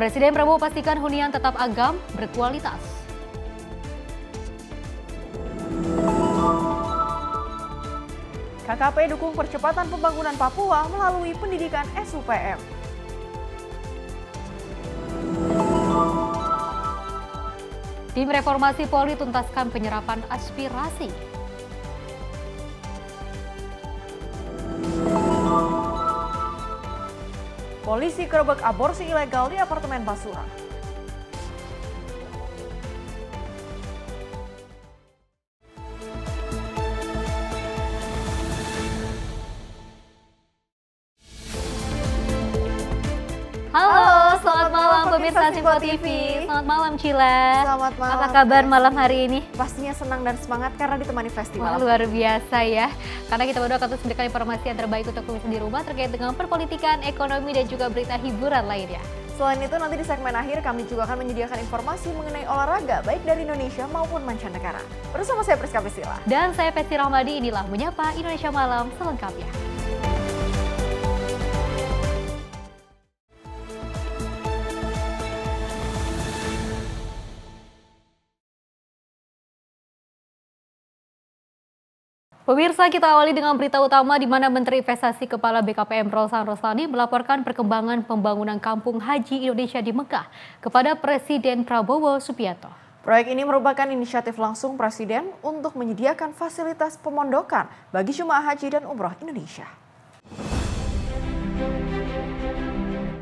Presiden Prabowo pastikan hunian tetap agam berkualitas. KKP dukung percepatan pembangunan Papua melalui pendidikan SUPM. Tim Reformasi Polri tuntaskan penyerapan aspirasi. Polisi kerebek aborsi ilegal di apartemen Basura. Halo, selamat malam pemirsa Simpo TV. Selamat malam Cila. Selamat malam. Apa kabar malam hari ini? Pastinya senang dan semangat karena ditemani festival. Wah, luar biasa ya. Karena kita baru akan terus memberikan informasi yang terbaik untuk pemirsa di rumah terkait dengan perpolitikan, ekonomi, dan juga berita hiburan lainnya. Selain itu nanti di segmen akhir kami juga akan menyediakan informasi mengenai olahraga baik dari Indonesia maupun mancanegara. Bersama saya Priska Priscilla. Dan saya Pesti Rahmadi, inilah Menyapa Indonesia Malam selengkapnya. Pemirsa, kita awali dengan berita utama di mana Menteri Investasi Kepala BKPM Rosan Roslani melaporkan perkembangan pembangunan Kampung Haji Indonesia di Mekah kepada Presiden Prabowo Subianto. Proyek ini merupakan inisiatif langsung Presiden untuk menyediakan fasilitas pemondokan bagi jemaah haji dan umroh Indonesia.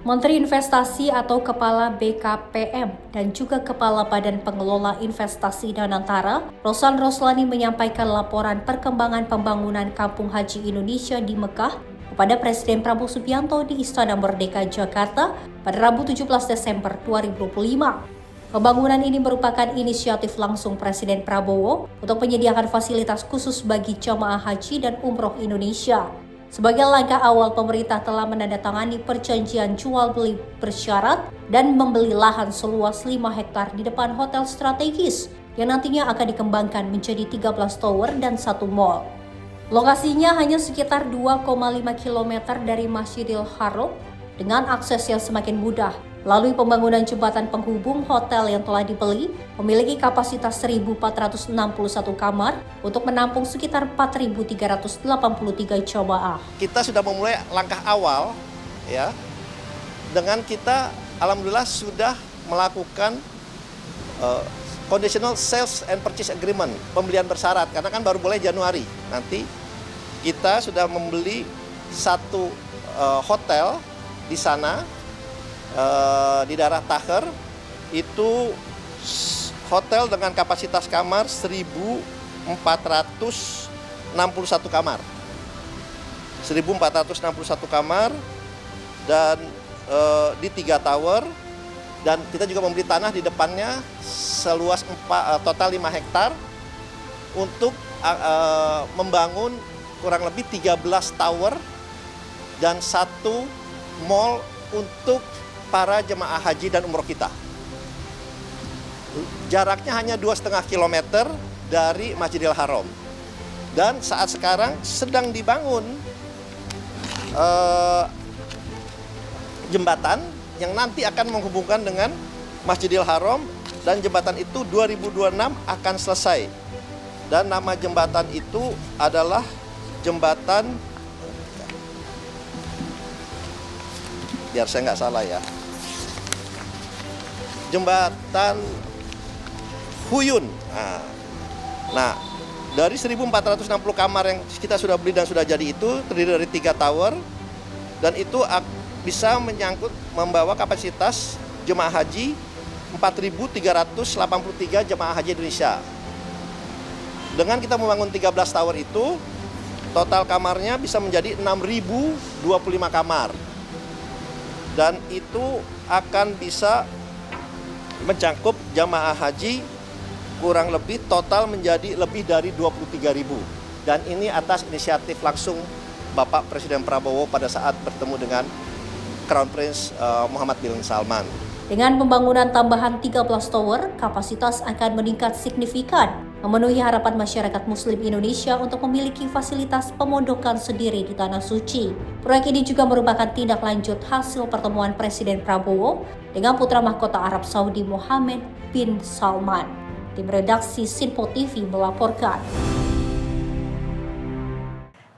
Menteri Investasi atau Kepala BKPM dan juga Kepala Badan Pengelola Investasi Danantara, Rosan Roslani menyampaikan laporan perkembangan pembangunan Kampung Haji Indonesia di Mekah kepada Presiden Prabowo Subianto di Istana Merdeka, Jakarta pada Rabu 17 Desember 2025. Pembangunan ini merupakan inisiatif langsung Presiden Prabowo untuk menyediakan fasilitas khusus bagi jamaah haji dan umroh Indonesia. Sebagai langkah awal, pemerintah telah menandatangani perjanjian jual beli bersyarat dan membeli lahan seluas 5 hektar di depan hotel strategis yang nantinya akan dikembangkan menjadi 13 tower dan 1 mall. Lokasinya hanya sekitar 2,5 km dari Masjidil Haram dengan akses yang semakin mudah. Melalui pembangunan jembatan penghubung, hotel yang telah dibeli memiliki kapasitas 1.461 kamar untuk menampung sekitar 4.383 jamaah. Kita sudah memulai langkah awal ya. Dengan kita alhamdulillah sudah melakukan conditional sales and purchase agreement, pembelian bersyarat karena kan baru boleh Januari. Nanti kita sudah membeli satu hotel di sana. Di daerah Taher itu hotel dengan kapasitas kamar 1.461 kamar. 1.461 kamar dan di 3 tower, dan kita juga membeli tanah di depannya seluas total 5 hektar untuk membangun kurang lebih 13 tower dan 1 mall untuk para jemaah haji dan umroh kita. Jaraknya hanya 2,5 km dari Masjidil Haram. Dan saat sekarang sedang dibangun jembatan yang nanti akan menghubungkan dengan Masjidil Haram, dan jembatan itu 2026 akan selesai. Dan nama jembatan itu adalah jembatan, biar saya nggak salah ya, jembatan Huyun. Nah, dari 1.460 kamar yang kita sudah beli dan sudah jadi itu terdiri dari 3 tower, dan itu bisa membawa kapasitas jemaah haji 4.383 jemaah haji Indonesia. Dengan kita membangun 13 tower itu, total kamarnya bisa menjadi 6.025 kamar. Dan itu akan bisa mencakup jamaah haji kurang lebih total menjadi lebih dari 23.000. Dan ini atas inisiatif langsung Bapak Presiden Prabowo pada saat bertemu dengan Crown Prince Muhammad bin Salman. Dengan pembangunan tambahan 13 tower, kapasitas akan meningkat signifikan memenuhi harapan masyarakat Muslim Indonesia untuk memiliki fasilitas pemondokan sendiri di Tanah Suci. Proyek ini juga merupakan tindak lanjut hasil pertemuan Presiden Prabowo dengan putra mahkota Arab Saudi Mohammed bin Salman. Tim redaksi Sinpo TV melaporkan.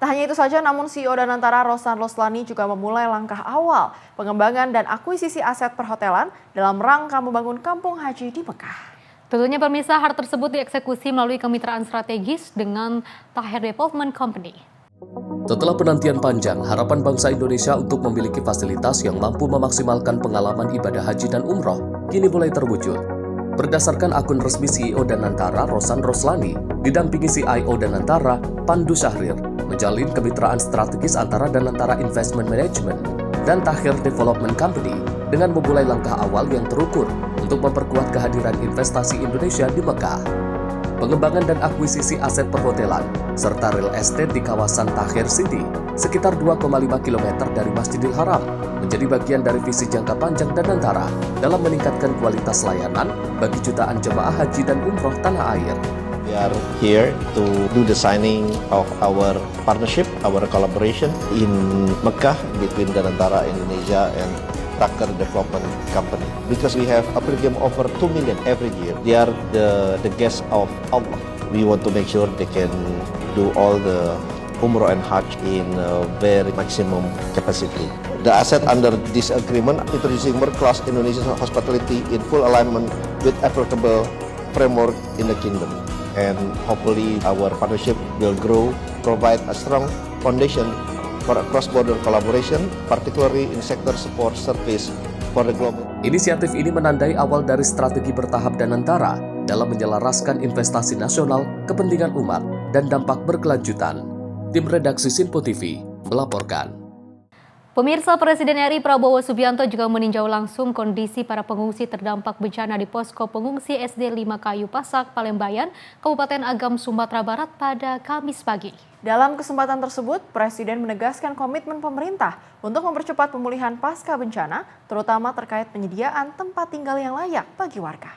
Tak hanya itu saja, namun CEO Danantara Rosan Roslani juga memulai langkah awal pengembangan dan akuisisi aset perhotelan dalam rangka membangun kampung haji di Mekah. Tentunya pemirsa, hal tersebut dieksekusi melalui kemitraan strategis dengan Tahir Development Company. Setelah penantian panjang, harapan bangsa Indonesia untuk memiliki fasilitas yang mampu memaksimalkan pengalaman ibadah haji dan umroh kini mulai terwujud. Berdasarkan akun resmi CEO Danantara Rosan Roslani, didampingi CIO Danantara Pandu Syahrir, menjalin kemitraan strategis antara Danantara Investment Management dan Tahir Development Company dengan memulai langkah awal yang terukur untuk memperkuat kehadiran investasi Indonesia di Mekah. Pengembangan dan akuisisi aset perhotelan serta real estate di kawasan Tahir City sekitar 2,5 km dari Masjidil Haram menjadi bagian dari visi jangka panjang Danantara dalam meningkatkan kualitas layanan bagi jutaan jemaah haji dan umroh tanah air. We are here to do the signing of our partnership, our collaboration in Mecca between Danantara Indonesia and Tahir Development Company. Because we have a premium over 2 million every year. They are the guests of Allah. We want to make sure they can do all the Umrah and Hajj in very maximum capacity. The asset under this agreement introducing world-class Indonesian hospitality in full alignment with applicable framework in the kingdom. And hopefully our partnership will grow, provide a strong foundation for a cross-border collaboration, particularly in sector support service for the global. Inisiatif ini menandai awal dari strategi bertahap Danantara dalam menyelaraskan investasi nasional, kepentingan umat, dan dampak berkelanjutan. Tim redaksi Sinpo TV melaporkan. Pemirsa, Presiden RI Prabowo Subianto juga meninjau langsung kondisi para pengungsi terdampak bencana di posko pengungsi SD 5 Kayu Pasak, Palembayan, Kabupaten Agam, Sumatera Barat pada Kamis pagi. Dalam kesempatan tersebut, Presiden menegaskan komitmen pemerintah untuk mempercepat pemulihan pasca bencana, terutama terkait penyediaan tempat tinggal yang layak bagi warga.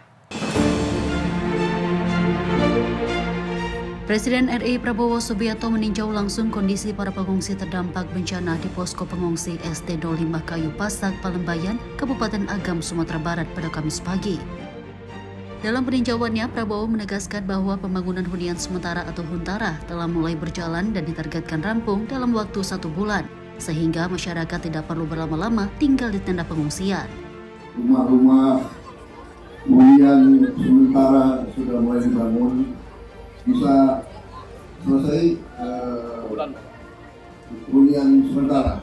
Presiden RI Prabowo Subianto meninjau langsung kondisi para pengungsi terdampak bencana di posko pengungsi SD 05 Kayu Pasak, Palembayan, Kabupaten Agam, Sumatera Barat pada Kamis pagi. Dalam peninjauannya, Prabowo menegaskan bahwa pembangunan hunian sementara atau Huntara telah mulai berjalan dan ditargetkan rampung dalam waktu 1 bulan, sehingga masyarakat tidak perlu berlama-lama tinggal di tenda pengungsian. Rumah-rumah hunian sementara sudah mulai dibangun, bisa selesai hunian sementara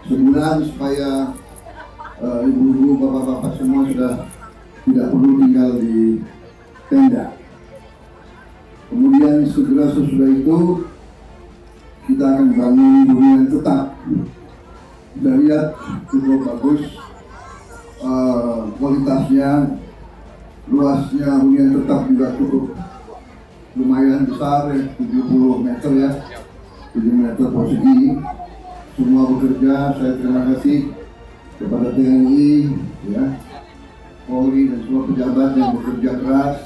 sebulan supaya ibu-ibu, bapak-bapak semua sudah tidak perlu tinggal di tenda. Kemudian segera sesudah itu kita akan bangun hunian tetap. Kita lihat cukup bagus kualitasnya, luasnya hunian tetap juga cukup lumayan besar ya, 70 meter ya, 7 meter persegi. Semua bekerja, saya terima kasih kepada TNI, ya, Polri dan semua pejabat yang bekerja keras.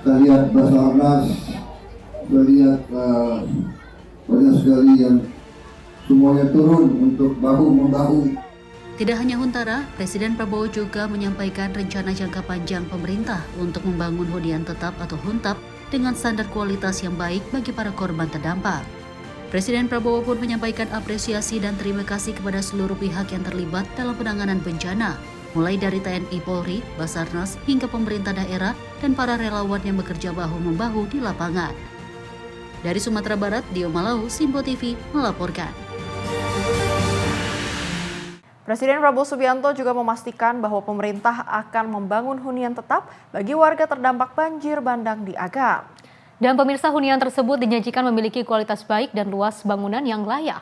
Saya lihat Basarnas, saya lihat banyak sekali yang semuanya turun untuk bahu-membahu. Tidak hanya Huntara, Presiden Prabowo juga menyampaikan rencana jangka panjang pemerintah untuk membangun hunian tetap atau Huntap dengan standar kualitas yang baik bagi para korban terdampak. Presiden Prabowo pun menyampaikan apresiasi dan terima kasih kepada seluruh pihak yang terlibat dalam penanganan bencana, mulai dari TNI Polri, Basarnas, hingga pemerintah daerah dan para relawan yang bekerja bahu-membahu di lapangan. Dari Sumatera Barat, Dio Malau, Sinpo TV melaporkan. Presiden Prabowo Subianto juga memastikan bahwa pemerintah akan membangun hunian tetap bagi warga terdampak banjir bandang di Agam. Dan pemirsa, hunian tersebut dijanjikan memiliki kualitas baik dan luas bangunan yang layak.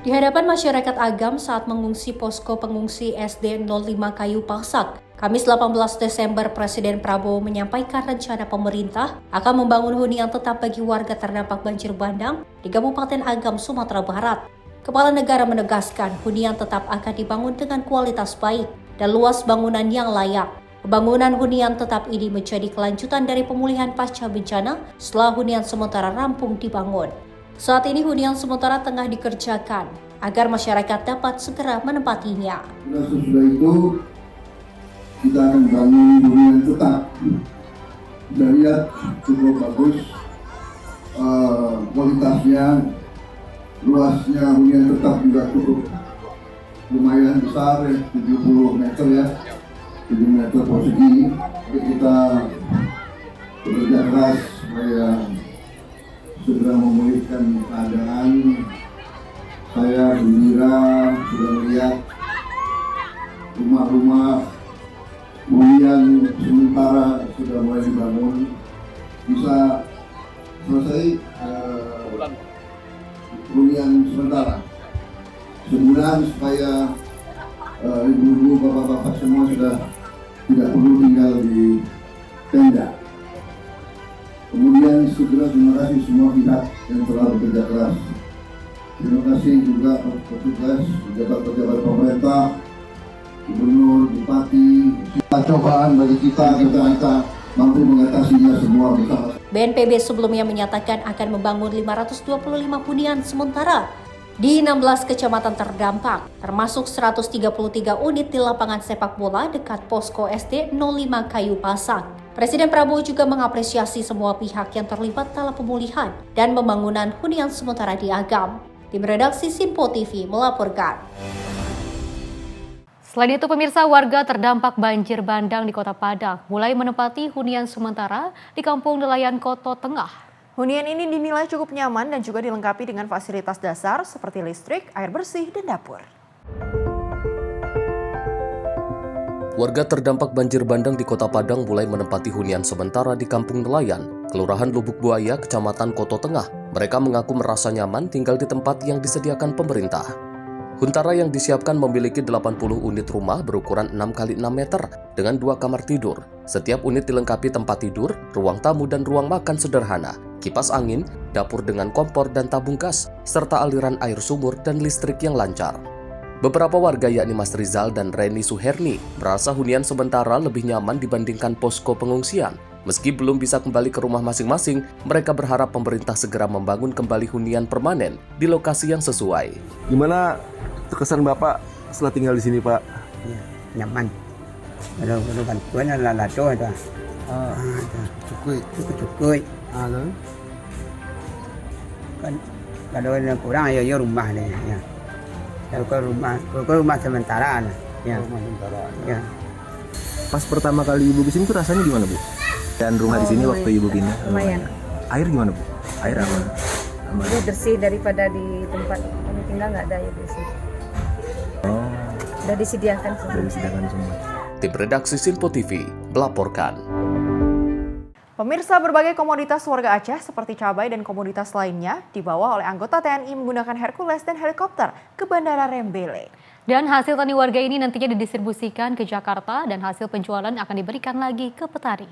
Di hadapan masyarakat Agam saat mengungsi posko pengungsi SD 05 Kayu Pasak, Kamis 18 Desember, Presiden Prabowo menyampaikan rencana pemerintah akan membangun hunian tetap bagi warga terdampak banjir bandang di Kabupaten Agam, Sumatera Barat. Kepala negara menegaskan hunian tetap akan dibangun dengan kualitas baik dan luas bangunan yang layak. Pembangunan hunian tetap ini menjadi kelanjutan dari pemulihan pasca bencana setelah hunian sementara rampung dibangun. Saat ini hunian sementara tengah dikerjakan agar masyarakat dapat segera menempatinya. Sesudah itu kita akan bangun hunian tetap. Kita lihat cukup bagus kualitasnya, luasnya hunian tetap juga cukup lumayan besar ya, 70 meter ya. 7 meter persegi. Kita bekerja keras supaya segera memulihkan keadaan. Saya gembira sudah melihat rumah-rumah hunian sementara sudah mulai dibangun, bisa selesai hunian sementara sebulan supaya ibu-ibu, bapak-bapak semua sudah tidak perlu tinggal di tenda. Kemudian segera terima kasih semua pihak yang telah bekerja keras. Terima kasih juga petugas, pejabat-pejabat pemerintah, gubernur, bupati. Cobaan bagi kita mampu mengatasinya semua bersama. BNPB sebelumnya menyatakan akan membangun 525 hunian sementara di 16 kecamatan terdampak, termasuk 133 unit di lapangan sepak bola dekat posko SD 05 Kayu Pasang. Presiden Prabowo juga mengapresiasi semua pihak yang terlibat dalam pemulihan dan pembangunan hunian sementara di Agam. Tim redaksi Simpo TV melaporkan. Selain itu, pemirsa, warga terdampak banjir bandang di Kota Padang mulai menempati hunian sementara di Kampung Nelayan Koto Tengah. Hunian ini dinilai cukup nyaman dan juga dilengkapi dengan fasilitas dasar seperti listrik, air bersih, dan dapur. Warga terdampak banjir bandang di Kota Padang mulai menempati hunian sementara di Kampung Nelayan, Kelurahan Lubuk Buaya, Kecamatan Koto Tengah. Mereka mengaku merasa nyaman tinggal di tempat yang disediakan pemerintah. Huntara yang disiapkan memiliki 80 unit rumah berukuran 6 x 6 meter dengan 2 kamar tidur. Setiap unit dilengkapi tempat tidur, ruang tamu dan ruang makan sederhana, kipas angin, dapur dengan kompor dan tabung gas, serta aliran air sumur dan listrik yang lancar. Beberapa warga yakni Mas Rizal dan Reni Suherni merasa hunian sementara lebih nyaman dibandingkan posko pengungsian. Meski belum bisa kembali ke rumah masing-masing, mereka berharap pemerintah segera membangun kembali hunian permanen di lokasi yang sesuai. Gimana kesan Bapak setelah tinggal di sini, Pak? Ya, nyaman. Kalau bantuan lah tu ada. Cukup. Kan kalau yang kurang ya rumah ni. Ya. Kalau rumah sementara lah. Ya. Rumah sementara. Ya. Pas pertama kali Ibu kesini tuh rasanya gimana, Bu? Dan rumah di sini waktu Ibu pindah. Lumayan. Air gimana, Bu? Air aman. Dia bersih daripada di tempat kami tinggal, nggak ada air bersih. Oh. Sudah disediakan semua. Sudah disediakan semua. Tim redaksi Simpo TV melaporkan. Pemirsa, berbagai komoditas warga Aceh seperti cabai dan komoditas lainnya dibawa oleh anggota TNI menggunakan Hercules dan helikopter ke Bandara Rembele. Dan hasil tani warga ini nantinya didistribusikan ke Jakarta dan hasil penjualan akan diberikan lagi ke petani.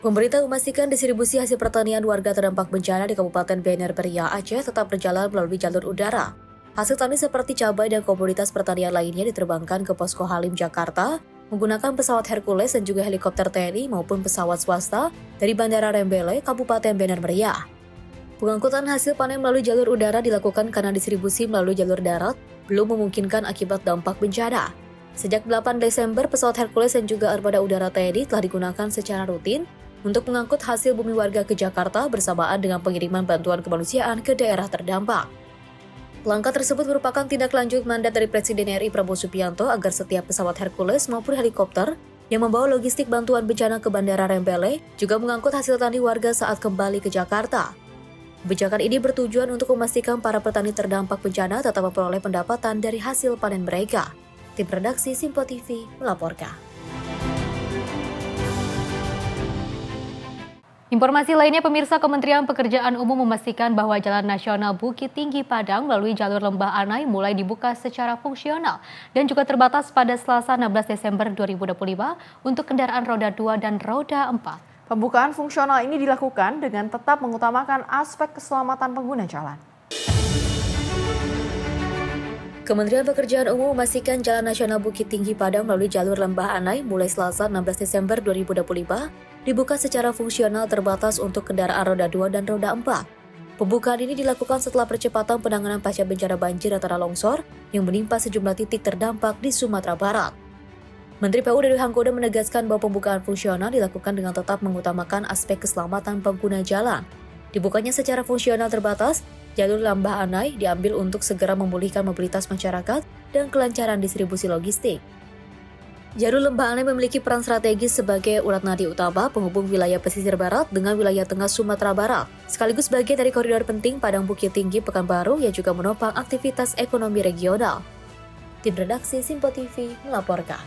Pemerintah memastikan distribusi hasil pertanian warga terdampak bencana di Kabupaten Bener Meriah, Aceh tetap berjalan melalui jalur udara. Hasil tani seperti cabai dan komoditas pertanian lainnya diterbangkan ke Posko Halim, Jakarta menggunakan pesawat Hercules dan juga helikopter TNI maupun pesawat swasta dari Bandara Rembele, Kabupaten Bener Meriah. Pengangkutan hasil panen melalui jalur udara dilakukan karena distribusi melalui jalur darat belum memungkinkan akibat dampak bencana. Sejak 8 Desember, pesawat Hercules dan juga armada udara TNI telah digunakan secara rutin untuk mengangkut hasil bumi warga ke Jakarta bersamaan dengan pengiriman bantuan kemanusiaan ke daerah terdampak. Langkah tersebut merupakan tindak lanjut mandat dari Presiden RI Prabowo Subianto agar setiap pesawat Hercules maupun helikopter yang membawa logistik bantuan bencana ke Bandara Rembele juga mengangkut hasil tani warga saat kembali ke Jakarta. Kebijakan ini bertujuan untuk memastikan para petani terdampak bencana tetap memperoleh pendapatan dari hasil panen mereka. Tim redaksi Simpo TV melaporkan. Informasi lainnya, pemirsa, Kementerian Pekerjaan Umum memastikan bahwa Jalan Nasional Bukit Tinggi Padang melalui jalur Lembah Anai mulai dibuka secara fungsional dan juga terbatas pada Selasa 16 Desember 2025 untuk kendaraan roda 2 dan roda 4. Pembukaan fungsional ini dilakukan dengan tetap mengutamakan aspek keselamatan pengguna jalan. Kementerian Pekerjaan Umum memastikan Jalan Nasional Bukit Tinggi Padang melalui jalur Lembah Anai mulai Selasa 16 Desember 2025 dibuka secara fungsional terbatas untuk kendaraan roda 2 dan roda 4. Pembukaan ini dilakukan setelah percepatan penanganan pasca bencana banjir antara longsor yang menimpa sejumlah titik terdampak di Sumatera Barat. Menteri PU Dewi Hanggoda menegaskan bahwa pembukaan fungsional dilakukan dengan tetap mengutamakan aspek keselamatan pengguna jalan. Dibukanya secara fungsional terbatas, jalur Lembah Anai diambil untuk segera memulihkan mobilitas masyarakat dan kelancaran distribusi logistik. Jalur Lembah Anai memiliki peran strategis sebagai urat nadi utama penghubung wilayah pesisir barat dengan wilayah tengah Sumatera Barat, sekaligus bagian dari koridor penting Padang Bukit Tinggi Pekanbaru yang juga menopang aktivitas ekonomi regional. Tim redaksi Simpo TV melaporkan.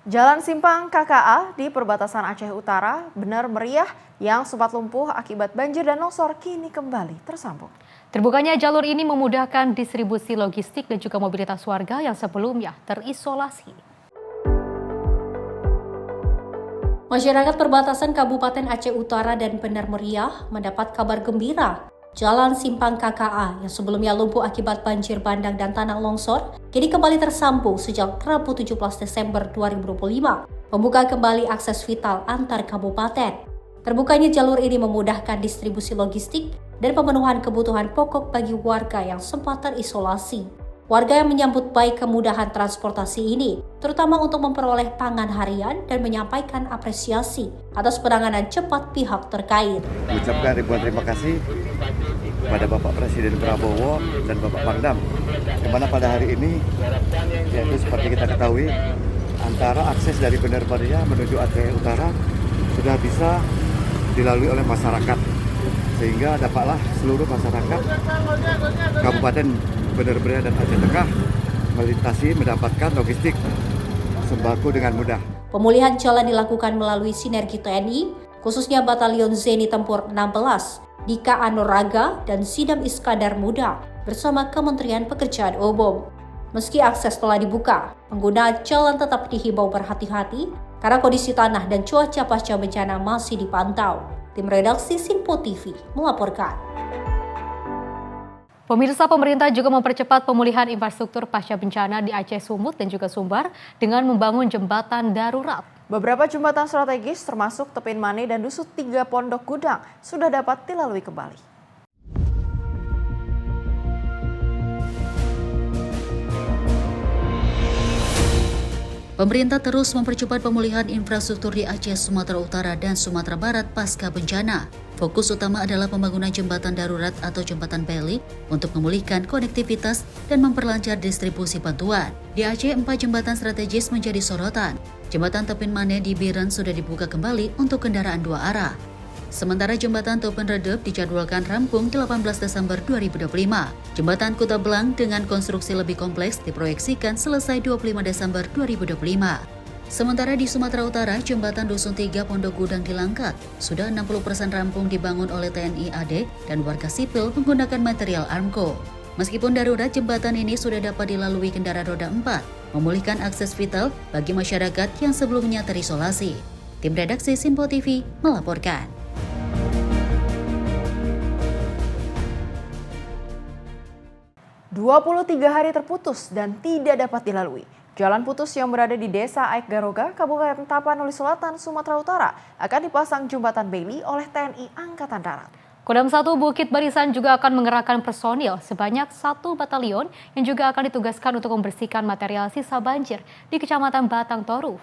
Jalan Simpang KKA di perbatasan Aceh Utara benar meriah yang sempat lumpuh akibat banjir dan longsor kini kembali tersambung. Terbukanya jalur ini memudahkan distribusi logistik dan juga mobilitas warga yang sebelumnya terisolasi. Masyarakat perbatasan Kabupaten Aceh Utara dan Benar Meriah mendapat kabar gembira. Jalan Simpang KKA yang sebelumnya lumpuh akibat banjir bandang dan tanah longsor kini kembali tersambung sejak Rabu 17 Desember 2025, membuka kembali akses vital antar kabupaten. Terbukanya jalur ini memudahkan distribusi logistik dan pemenuhan kebutuhan pokok bagi warga yang sempat terisolasi. Warga yang menyambut baik kemudahan transportasi ini, terutama untuk memperoleh pangan harian dan menyampaikan apresiasi atas penanganan cepat pihak terkait. Mengucapkan ribuan terima kasih kepada Bapak Presiden Prabowo dan Bapak Pangdam, di mana pada hari ini, yaitu seperti kita ketahui, antara akses dari Benar Meriah menuju Aceh Utara sudah bisa dilalui oleh masyarakat, sehingga dapatlah seluruh masyarakat Kabupaten Benar Meriah dan Aceh Tengah melintasi mendapatkan logistik sembako dengan mudah. Pemulihan jalan dilakukan melalui sinergi TNI, khususnya Batalion Zeni Tempur 16, Dika Anuraga, dan Sidam Iskandar Muda bersama Kementerian Pekerjaan Umum. Meski akses telah dibuka, pengguna jalan tetap dihimbau berhati-hati karena kondisi tanah dan cuaca pasca bencana masih dipantau. Tim redaksi Simpo TV melaporkan. Pemirsa, pemerintah juga mempercepat pemulihan infrastruktur pasca bencana di Aceh Sumut dan juga Sumbar dengan membangun jembatan darurat. Beberapa jembatan strategis termasuk Tepin Mane dan Dusut 3 Pondok Gudang sudah dapat dilalui kembali. Pemerintah terus mempercepat pemulihan infrastruktur di Aceh, Sumatera Utara, dan Sumatera Barat pasca bencana. Fokus utama adalah pembangunan jembatan darurat atau jembatan Beli untuk memulihkan konektivitas dan memperlancar distribusi bantuan. Di Aceh, 4 jembatan strategis menjadi sorotan. Jembatan Tepin Mane di Biren sudah dibuka kembali untuk kendaraan 2 arah. Sementara jembatan Topen Redep dijadwalkan rampung 18 Desember 2025. Jembatan Kuta Belang dengan konstruksi lebih kompleks diproyeksikan selesai 25 Desember 2025. Sementara di Sumatera Utara, jembatan Dusun 3 Pondok Gudang di Langkat sudah 60% rampung dibangun oleh TNI AD dan warga sipil menggunakan material Armco. Meskipun darurat, jembatan ini sudah dapat dilalui kendaraan roda 4, memulihkan akses vital bagi masyarakat yang sebelumnya terisolasi. Tim redaksi Simpo TV melaporkan. "23 hari terputus dan tidak dapat dilalui. Jalan putus yang berada di Desa Aik Garoga, Kabupaten Tapanuli Selatan, Sumatera Utara akan dipasang jembatan Beli oleh TNI Angkatan Darat. Kodam 1 Bukit Barisan juga akan mengerahkan personil sebanyak 1 batalion yang juga akan ditugaskan untuk membersihkan material sisa banjir di Kecamatan Batang Toru.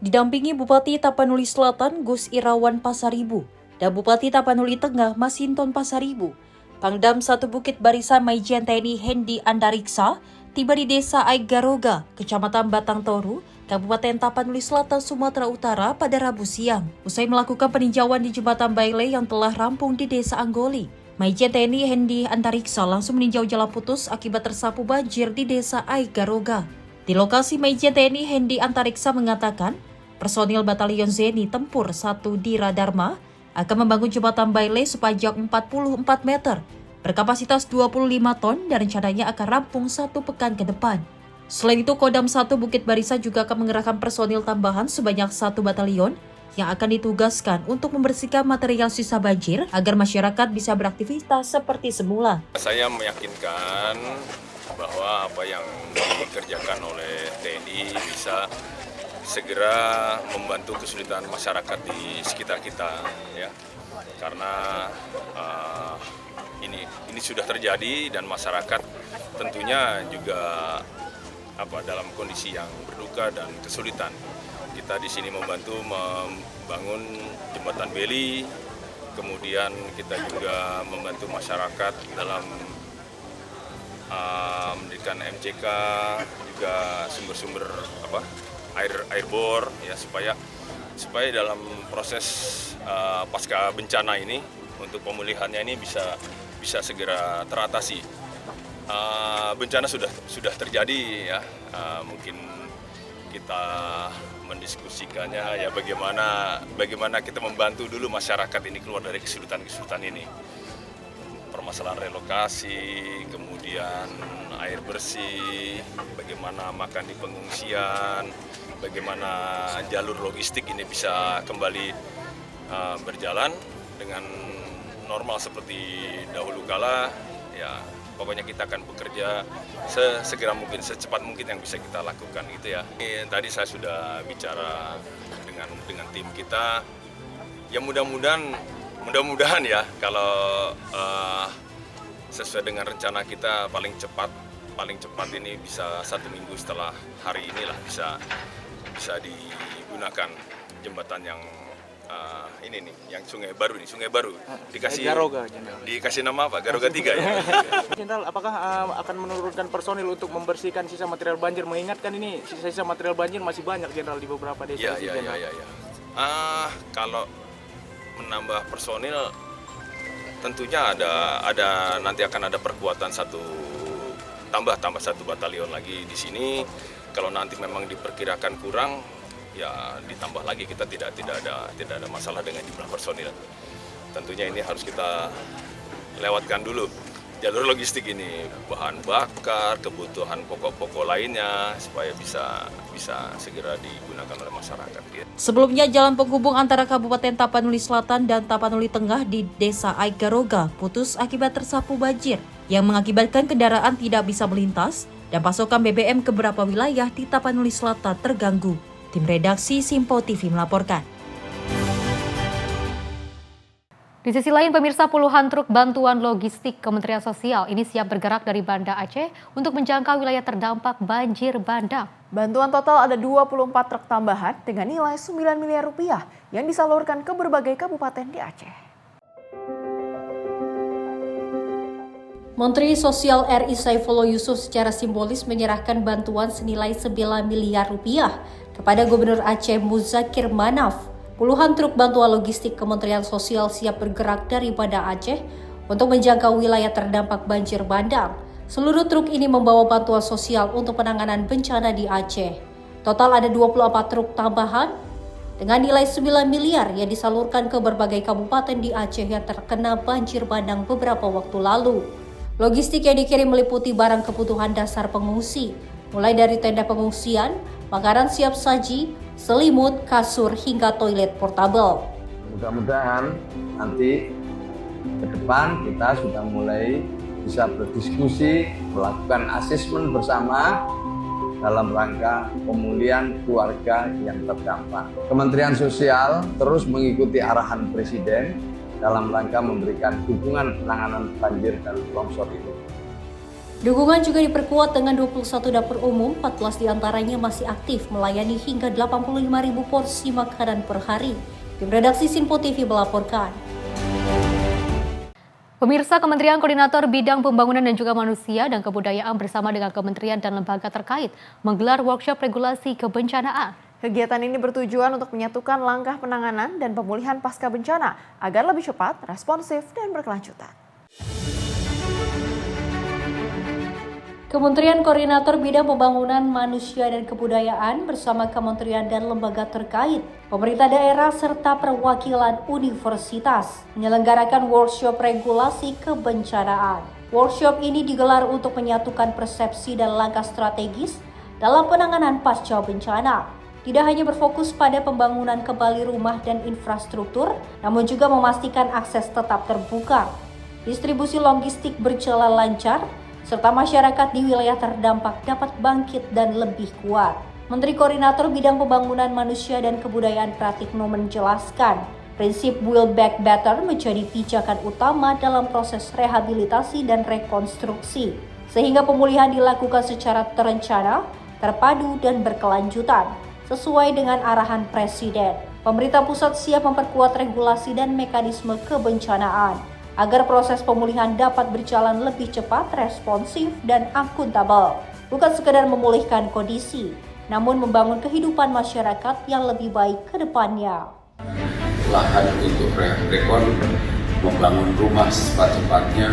Didampingi Bupati Tapanuli Selatan Gus Irawan Pasaribu dan Bupati Tapanuli Tengah Masinton Pasaribu, Pangdam 1 Bukit Barisan Maijen TNI Hendi Andariksa tiba di Desa Aik Garoga, Kecamatan Batang Toru, Kabupaten Tapanuli Selatan, Sumatera Utara pada Rabu siang. Usai melakukan peninjauan di Jembatan Baile yang telah rampung di Desa Anggoli, Maijen TNI Hendi Andariksa langsung meninjau jalan putus akibat tersapu banjir di Desa Aik Garoga. Di lokasi, Maijen TNI Hendi Antariksa mengatakan, personil Batalion Zeni Tempur 1 Dira Dharma akan membangun jembatan Baile sepanjang 44 meter, berkapasitas 25 ton dan rencananya akan rampung 1 pekan ke depan. Selain itu, Kodam 1 Bukit Barisan juga akan mengerahkan personil tambahan sebanyak 1 batalion yang akan ditugaskan untuk membersihkan material sisa banjir agar masyarakat bisa beraktivitas seperti semula. Saya meyakinkan bahwa apa yang dikerjakan oleh TNI bisa segera membantu kesulitan masyarakat di sekitar kita, ya. Karena ini sudah terjadi dan masyarakat tentunya juga dalam kondisi yang berduka dan kesulitan. Kita di sini membantu membangun jembatan Beli, kemudian kita juga membantu masyarakat dalam mendirikan MCK, juga sumber-sumber air bor, ya, supaya dalam proses pasca bencana ini untuk pemulihannya ini bisa segera teratasi. Bencana sudah terjadi, ya, mungkin kita mendiskusikannya, ya, bagaimana kita membantu dulu masyarakat ini keluar dari kesulitan ini. Permasalahan relokasi, kemudian air bersih, bagaimana makan di pengungsian, bagaimana jalur logistik ini bisa kembali berjalan dengan normal seperti dahulu kala, ya. Pokoknya kita akan bekerja sesegera mungkin, secepat mungkin yang bisa kita lakukan, gitu ya. Tadi saya sudah bicara dengan tim kita. Ya mudah-mudahan ya, kalau sesuai dengan rencana kita paling cepat ini bisa 1 minggu setelah hari inilah bisa digunakan jembatan yang ini nih, yang Sungai Baru dikasih Garoga, dikasih nama apa? Garoga 3 ya. Jenderal, apakah akan menurunkan personil untuk membersihkan sisa material banjir? Mengingatkan ini sisa material banjir masih banyak, Jenderal, di beberapa desa. Ya. Kalau menambah personil tentunya ada nanti akan ada perkuatan tambah 1 batalion lagi di sini. Kalau nanti memang diperkirakan kurang, ya ditambah lagi. Kita tidak ada masalah dengan jumlah personil. Tentunya ini harus kita lewatkan dulu jalur logistik ini, bahan bakar, kebutuhan pokok-pokok lainnya, supaya bisa segera digunakan oleh masyarakat. Sebelumnya, jalan penghubung antara Kabupaten Tapanuli Selatan dan Tapanuli Tengah di Desa Aik Garoga putus akibat tersapu banjir yang mengakibatkan kendaraan tidak bisa melintas dan pasokan BBM ke beberapa wilayah di Tapanuli Selatan terganggu. Tim redaksi Simpo TV melaporkan. Di sisi lain, pemirsa, puluhan truk bantuan logistik Kementerian Sosial ini siap bergerak dari Banda Aceh untuk menjangkau wilayah terdampak banjir bandang. Bantuan total ada 24 truk tambahan dengan nilai 9 miliar rupiah yang disalurkan ke berbagai kabupaten di Aceh. Menteri Sosial RI Saifullah Yusuf secara simbolis menyerahkan bantuan senilai 9 miliar rupiah kepada Gubernur Aceh Muzakir Manaf. Puluhan truk bantuan logistik Kementerian Sosial siap bergerak dari Banda Aceh untuk menjangkau wilayah terdampak banjir bandang. Seluruh truk ini membawa bantuan sosial untuk penanganan bencana di Aceh. Total ada 24 truk tambahan dengan nilai 9 miliar yang disalurkan ke berbagai kabupaten di Aceh yang terkena banjir bandang beberapa waktu lalu. Logistik yang dikirim meliputi barang kebutuhan dasar pengungsi, mulai dari tenda pengungsian, makanan siap saji, selimut, kasur, hingga toilet portable. Mudah-mudahan nanti ke depan kita sudah mulai bisa berdiskusi, melakukan asesmen bersama dalam rangka pemulihan keluarga yang terdampak. Kementerian Sosial terus mengikuti arahan Presiden dalam rangka memberikan dukungan penanganan banjir dan longsor itu. Dukungan juga diperkuat dengan 21 dapur umum, 14 diantaranya masih aktif melayani hingga 85.000 porsi makanan per hari. Tim redaksi Simpo TV melaporkan. Pemirsa, Kementerian Koordinator Bidang Pembangunan dan juga Manusia dan Kebudayaan bersama dengan kementerian dan lembaga terkait menggelar workshop regulasi kebencanaan. Kegiatan ini bertujuan untuk menyatukan langkah penanganan dan pemulihan pasca bencana agar lebih cepat, responsif, dan berkelanjutan. Kementerian Koordinator Bidang Pembangunan Manusia dan Kebudayaan bersama kementerian dan lembaga terkait, pemerintah daerah serta perwakilan universitas menyelenggarakan workshop regulasi kebencanaan. Workshop ini digelar untuk menyatukan persepsi dan langkah strategis dalam penanganan pasca bencana. tidak hanya berfokus pada pembangunan kembali rumah dan infrastruktur, namun juga memastikan akses tetap terbuka, distribusi logistik berjalan lancar, serta masyarakat di wilayah terdampak dapat bangkit dan lebih kuat. Menteri Koordinator Bidang Pembangunan Manusia dan Kebudayaan Pratikno menjelaskan, prinsip Build Back Better menjadi pijakan utama dalam proses rehabilitasi dan rekonstruksi, sehingga pemulihan dilakukan secara terencana, terpadu, dan berkelanjutan, sesuai dengan arahan Presiden. Pemerintah pusat siap memperkuat regulasi dan mekanisme kebencanaan, agar proses pemulihan dapat berjalan lebih cepat, responsif, dan akuntabel. Bukan sekedar memulihkan kondisi, namun membangun kehidupan masyarakat yang lebih baik ke depannya. Lahan untuk rekon, membangun rumah secepat-cepatnya,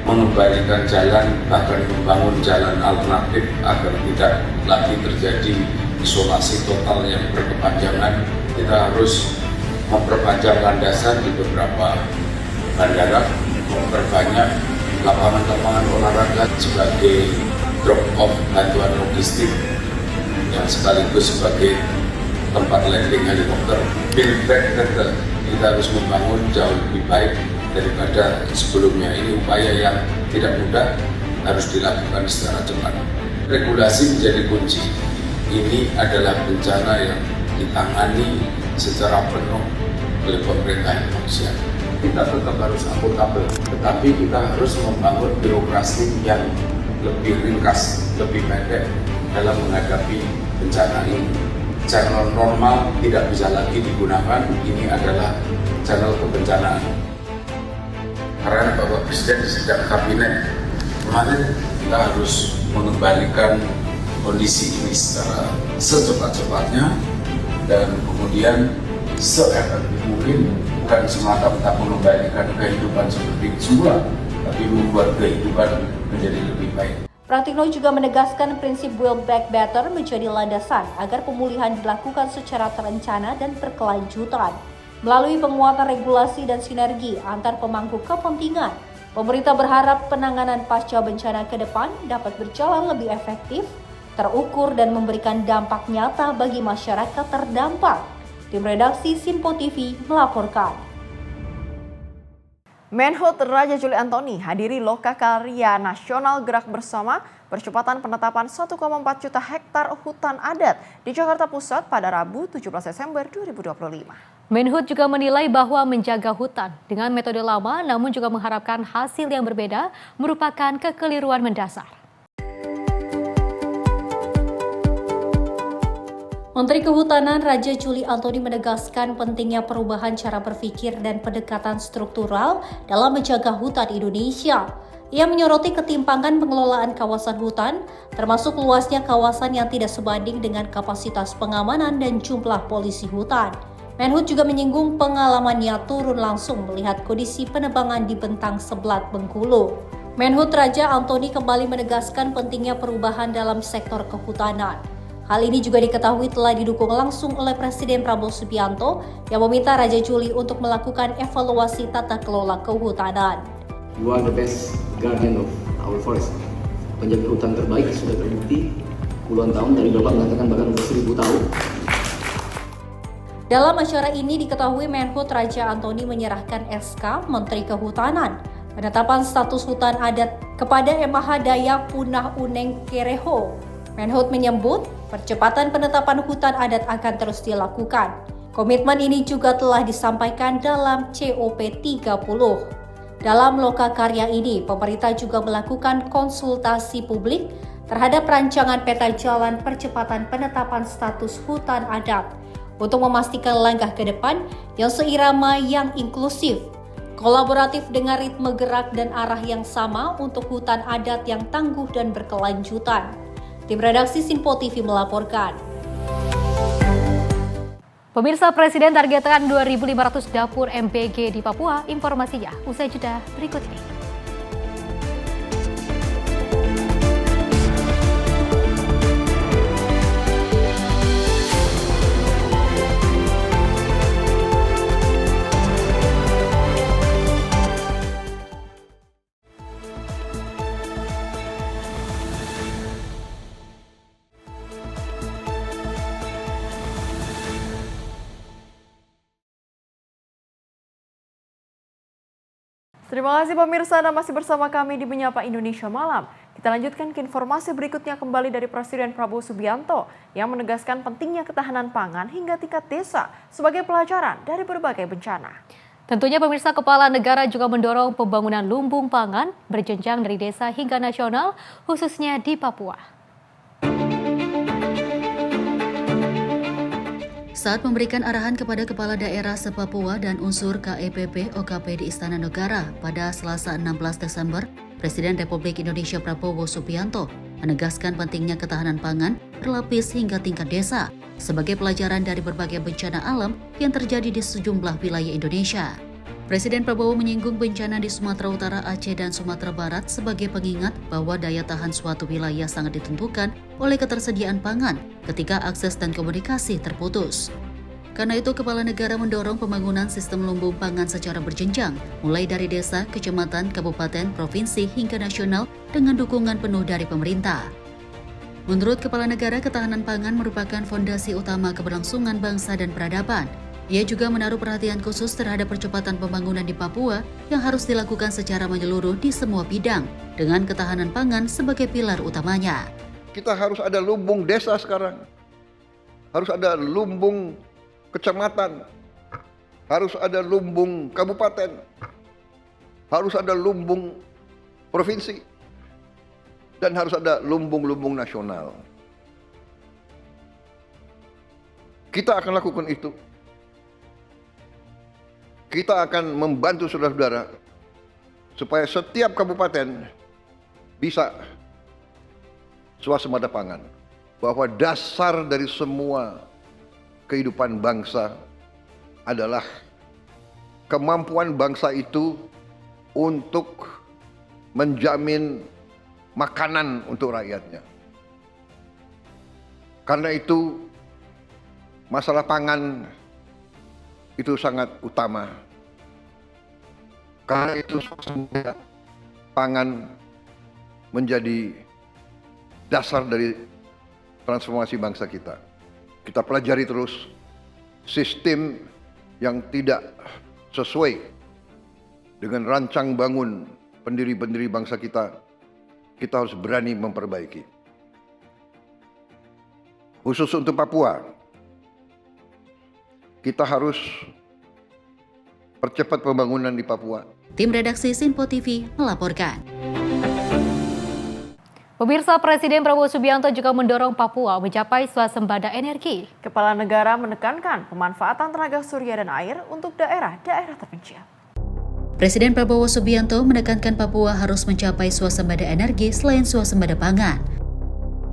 mengembalikan jalan, bahkan membangun jalan alternatif agar tidak lagi terjadi isolasi total yang berkepanjangan. Kita harus memperpanjang landasan di beberapa bandara, memperbanyak lapangan-lapangan olahraga sebagai drop-off bantuan logistik yang sekaligus sebagai tempat landing helikopter. Build back better, kita harus membangun jauh lebih baik daripada sebelumnya. Ini upaya yang tidak mudah, harus dilakukan secara cepat. Regulasi menjadi kunci. Ini adalah bencana yang ditangani secara penuh oleh pemerintah Indonesia. Kita tetap harus akuntabel, tetapi kita harus membangun birokrasi yang lebih ringkas, lebih pendek dalam menghadapi bencana ini. Channel normal tidak bisa lagi digunakan, ini adalah channel kebencanaan. Karena Bapak Presiden sejak kabinet kemarin, kita harus mengembalikan kondisi ini secara secepat-cepatnya dan kemudian seefektif mungkin, bukan semata-mata mengembalikan kehidupan seperti semula, tapi membuat kehidupan menjadi lebih baik. Pratikno juga menegaskan prinsip Build Back Better menjadi landasan agar pemulihan dilakukan secara terencana dan berkelanjutan. Melalui penguatan regulasi dan sinergi antar pemangku kepentingan, pemerintah berharap penanganan pasca bencana ke depan dapat berjalan lebih efektif, terukur, dan memberikan dampak nyata bagi masyarakat terdampak. Tim redaksi Simpo TV melaporkan. Menhut Raja Juli Antoni hadiri Lokakarya Nasional Gerak Bersama percepatan penetapan 1,4 juta hektar hutan adat di Jakarta Pusat pada Rabu 17 Desember 2025. Menhut juga menilai bahwa menjaga hutan dengan metode lama namun juga mengharapkan hasil yang berbeda merupakan kekeliruan mendasar. Menteri Kehutanan Raja Juli Antoni menegaskan pentingnya perubahan cara berpikir dan pendekatan struktural dalam menjaga hutan Indonesia. Ia menyoroti ketimpangan pengelolaan kawasan hutan, termasuk luasnya kawasan yang tidak sebanding dengan kapasitas pengamanan dan jumlah polisi hutan. Menhut juga menyinggung pengalamannya turun langsung melihat kondisi penebangan di Bentang Seblat, Bengkulu. Menhut Raja Antoni kembali menegaskan pentingnya perubahan dalam sektor kehutanan. Hal ini juga diketahui telah didukung langsung oleh Presiden Prabowo Subianto yang meminta Raja Juli untuk melakukan evaluasi tata kelola kehutanan. You are the best guardian of our forest. Penjaga hutan terbaik sudah terbukti puluhan tahun, tadi Bapak mengatakan bahkan 1000 tahun. Dalam acara ini diketahui Menhut Raja Antoni menyerahkan SK Menteri Kehutanan penetapan status hutan adat kepada MH Dayak Punah Uneng Kereho. Menhut menyebut percepatan penetapan hutan adat akan terus dilakukan. Komitmen ini juga telah disampaikan dalam COP 30. Dalam Lokakarya ini, pemerintah juga melakukan konsultasi publik terhadap rancangan peta jalan percepatan penetapan status hutan adat untuk memastikan langkah ke depan yang seirama, yang inklusif, kolaboratif dengan ritme gerak dan arah yang sama untuk hutan adat yang tangguh dan berkelanjutan. Tim redaksi Simpo TV melaporkan. Pemirsa, Presiden targetkan 2.500 dapur MPG di Papua. Informasinya usai jeda berikut ini. Terima kasih pemirsa, Anda masih bersama kami di Menyapa Indonesia Malam. Kita lanjutkan ke informasi berikutnya kembali dari Presiden Prabowo Subianto yang menegaskan pentingnya ketahanan pangan hingga tingkat desa sebagai pelajaran dari berbagai bencana. Tentunya pemirsa, Kepala Negara juga mendorong pembangunan lumbung pangan berjenjang dari desa hingga nasional, khususnya di Papua. Saat memberikan arahan kepada Kepala Daerah se-Papua dan unsur KEPP OKP di Istana Negara pada Selasa 16 Desember, Presiden Republik Indonesia Prabowo Subianto menegaskan pentingnya ketahanan pangan berlapis hingga tingkat desa sebagai pelajaran dari berbagai bencana alam yang terjadi di sejumlah wilayah Indonesia. Presiden Prabowo menyinggung bencana di Sumatera Utara, Aceh, dan Sumatera Barat sebagai pengingat bahwa daya tahan suatu wilayah sangat ditentukan oleh ketersediaan pangan ketika akses dan komunikasi terputus. Karena itu, Kepala Negara mendorong pembangunan sistem lumbung pangan secara berjenjang, mulai dari desa, kecamatan, kabupaten, provinsi, hingga nasional dengan dukungan penuh dari pemerintah. Menurut Kepala Negara, ketahanan pangan merupakan fondasi utama keberlangsungan bangsa dan peradaban. Ia juga menaruh perhatian khusus terhadap percepatan pembangunan di Papua yang harus dilakukan secara menyeluruh di semua bidang, dengan ketahanan pangan sebagai pilar utamanya. Kita harus ada lumbung desa sekarang, harus ada lumbung kecamatan, harus ada lumbung kabupaten, harus ada lumbung provinsi, dan harus ada lumbung-lumbung nasional. Kita akan lakukan itu. Kita akan membantu saudara-saudara supaya setiap kabupaten bisa swasembada pangan. Bahwa dasar dari semua kehidupan bangsa adalah kemampuan bangsa itu untuk menjamin makanan untuk rakyatnya. Karena itu masalah pangan itu sangat utama. Karena itu pangan menjadi dasar dari transformasi bangsa kita. Kita pelajari terus sistem yang tidak sesuai dengan rancang bangun pendiri-pendiri bangsa kita. Kita harus berani memperbaiki. Khusus untuk Papua, kita harus percepat pembangunan di Papua. Tim redaksi Sinpo TV melaporkan. Pemirsa, Presiden Prabowo Subianto juga mendorong Papua mencapai swasembada energi. Kepala Negara menekankan pemanfaatan tenaga surya dan air untuk daerah-daerah terpencil. Presiden Prabowo Subianto menekankan Papua harus mencapai swasembada energi selain swasembada pangan.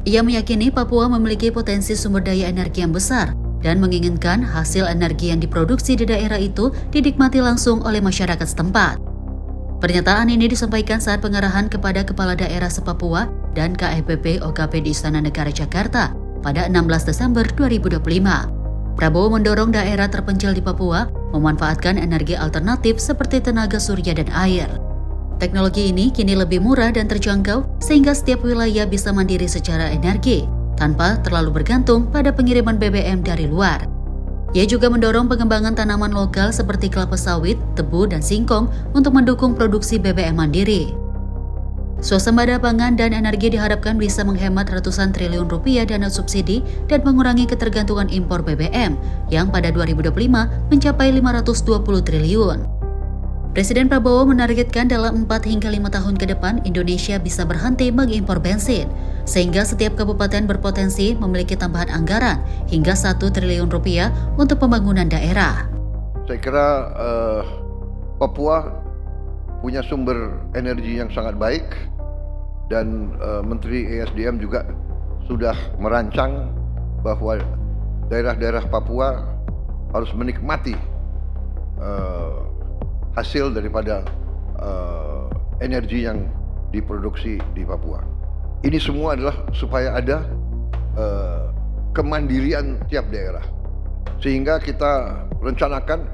Ia meyakini Papua memiliki potensi sumber daya energi yang besar dan menginginkan hasil energi yang diproduksi di daerah itu dinikmati langsung oleh masyarakat setempat. Pernyataan ini disampaikan saat pengarahan kepada Kepala Daerah se-Papua dan KEPP OKP di Istana Negara Jakarta pada 16 Desember 2025. Prabowo mendorong daerah terpencil di Papua memanfaatkan energi alternatif seperti tenaga surya dan air. Teknologi ini kini lebih murah dan terjangkau sehingga setiap wilayah bisa mandiri secara energi tanpa terlalu bergantung pada pengiriman BBM dari luar. Ia juga mendorong pengembangan tanaman lokal seperti kelapa sawit, tebu, dan singkong untuk mendukung produksi BBM mandiri. Swasembada pangan dan energi diharapkan bisa menghemat ratusan triliun rupiah dana subsidi dan mengurangi ketergantungan impor BBM yang pada 2025 mencapai 520 triliun. Presiden Prabowo menargetkan dalam 4 hingga 5 tahun ke depan Indonesia bisa berhenti mengimpor bensin, sehingga setiap kabupaten berpotensi memiliki tambahan anggaran hingga 1 triliun rupiah untuk pembangunan daerah. Saya kira Papua punya sumber energi yang sangat baik dan Menteri ESDM juga sudah merancang bahwa daerah-daerah Papua harus menikmati hasil daripada energi yang diproduksi di Papua. Ini semua adalah supaya ada kemandirian tiap daerah. Sehingga kita rencanakan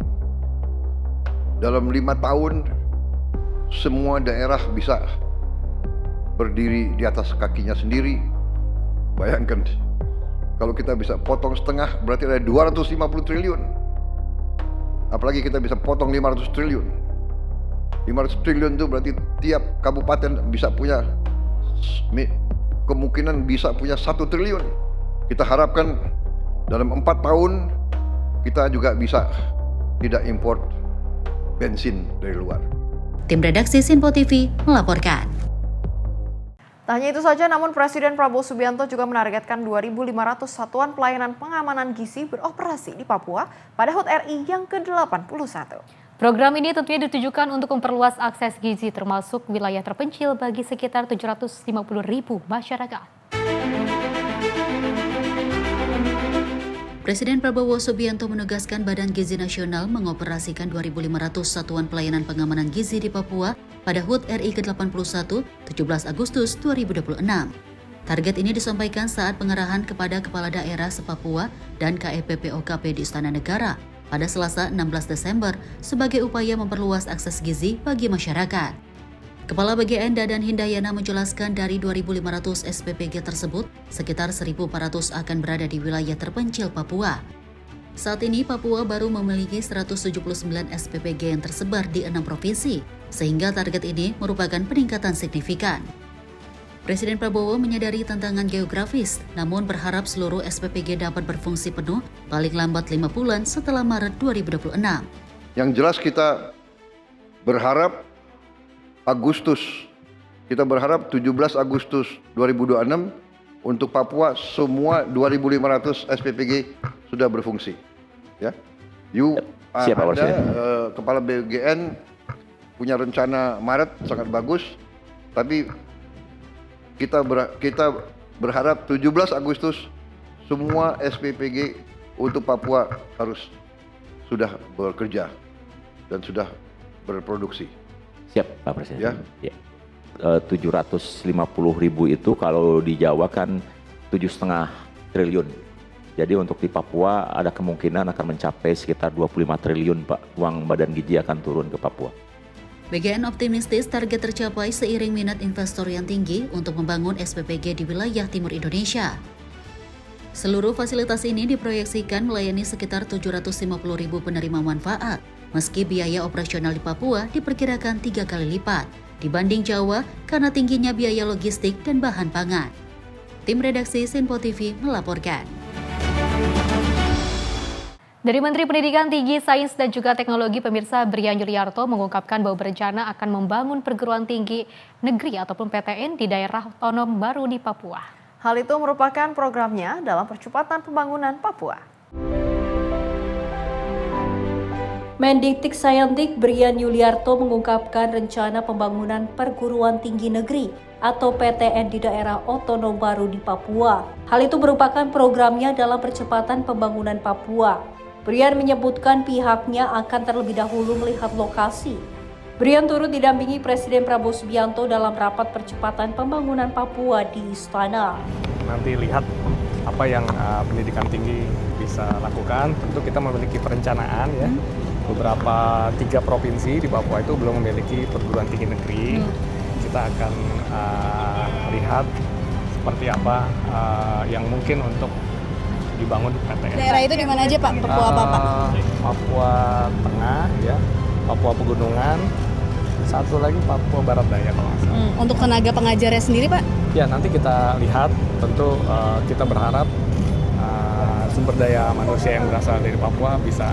dalam 5 tahun semua daerah bisa berdiri di atas kakinya sendiri. Bayangkan kalau kita bisa potong setengah berarti ada 250 triliun. Apalagi kita bisa potong 500 triliun. 500 triliun itu berarti tiap kabupaten bisa punya, kemungkinan bisa punya 1 triliun. Kita harapkan dalam 4 tahun kita juga bisa tidak import bensin dari luar. Tim redaksi Sinpo TV melaporkan. Tak hanya itu saja, namun Presiden Prabowo Subianto juga menargetkan 2.500 satuan pelayanan pengamanan gizi beroperasi di Papua pada HUT RI yang ke-81. Program ini tentunya ditujukan untuk memperluas akses gizi termasuk wilayah terpencil bagi sekitar 750.000 masyarakat. Presiden Prabowo Subianto menegaskan Badan Gizi Nasional mengoperasikan 2.500 satuan pelayanan pengamanan gizi di Papua pada HUT RI ke-81 17 Agustus 2026. Target ini disampaikan saat pengarahan kepada Kepala Daerah se-Papua dan KEPPOKP di Istana Negara pada Selasa 16 Desember sebagai upaya memperluas akses gizi bagi masyarakat. Kepala BGN Dadan Hindayana menjelaskan dari 2.500 SPPG tersebut, sekitar 1.400 akan berada di wilayah terpencil Papua. Saat ini Papua baru memiliki 179 SPPG yang tersebar di 6 provinsi, sehingga target ini merupakan peningkatan signifikan. Presiden Prabowo menyadari tantangan geografis, namun berharap seluruh SPPG dapat berfungsi penuh paling lambat 5 bulan setelah Maret 2026. Yang jelas kita berharap kita berharap 17 Agustus 2026 untuk Papua semua 2.500 SPPG sudah berfungsi. Ya, Siap, Kepala BGN punya rencana Maret sangat bagus, tapi kita berharap 17 Agustus semua SPPG untuk Papua harus sudah bekerja dan sudah berproduksi. Siap, Pak Presiden. Ya. 750.000 itu kalau di Jawa kan 7,5 triliun. Jadi untuk di Papua ada kemungkinan akan mencapai sekitar 25 triliun, Pak. Uang Badan Gizi akan turun ke Papua. BGN optimistis target tercapai seiring minat investor yang tinggi untuk membangun SPPG di wilayah timur Indonesia. Seluruh fasilitas ini diproyeksikan melayani sekitar 750.000 penerima manfaat. Meski biaya operasional di Papua diperkirakan 3 kali lipat dibanding Jawa karena tingginya biaya logistik dan bahan pangan. Tim redaksi Sinpo TV melaporkan. Dari Menteri Pendidikan Tinggi, Sains dan juga Teknologi, pemirsa, Brian Yuliarto mengungkapkan bahwa berencana akan membangun perguruan tinggi negeri ataupun PTN di daerah otonom baru di Papua. Hal itu merupakan programnya dalam percepatan pembangunan Papua. Mendiktiksayantik Brian Yuliarto mengungkapkan rencana pembangunan perguruan tinggi negeri atau PTN di daerah otonom baru di Papua. Hal itu merupakan programnya dalam percepatan pembangunan Papua. Brian menyebutkan pihaknya akan terlebih dahulu melihat lokasi. Brian turut didampingi Presiden Prabowo Subianto dalam rapat percepatan pembangunan Papua di Istana. Nanti lihat apa yang pendidikan tinggi bisa lakukan. Tentu kita memiliki perencanaan ya. Beberapa 3 provinsi di Papua itu belum memiliki perguruan tinggi negeri. Kita akan lihat seperti apa yang mungkin untuk dibangun PTN. Daerah itu di mana aja Pak? Papua apa Pak? Papua Tengah ya, Papua Pegunungan, satu lagi Papua Barat Daya kalau nggak salah. Untuk tenaga pengajarnya sendiri Pak? Ya nanti kita lihat, tentu kita berharap sumber daya manusia yang berasal dari Papua bisa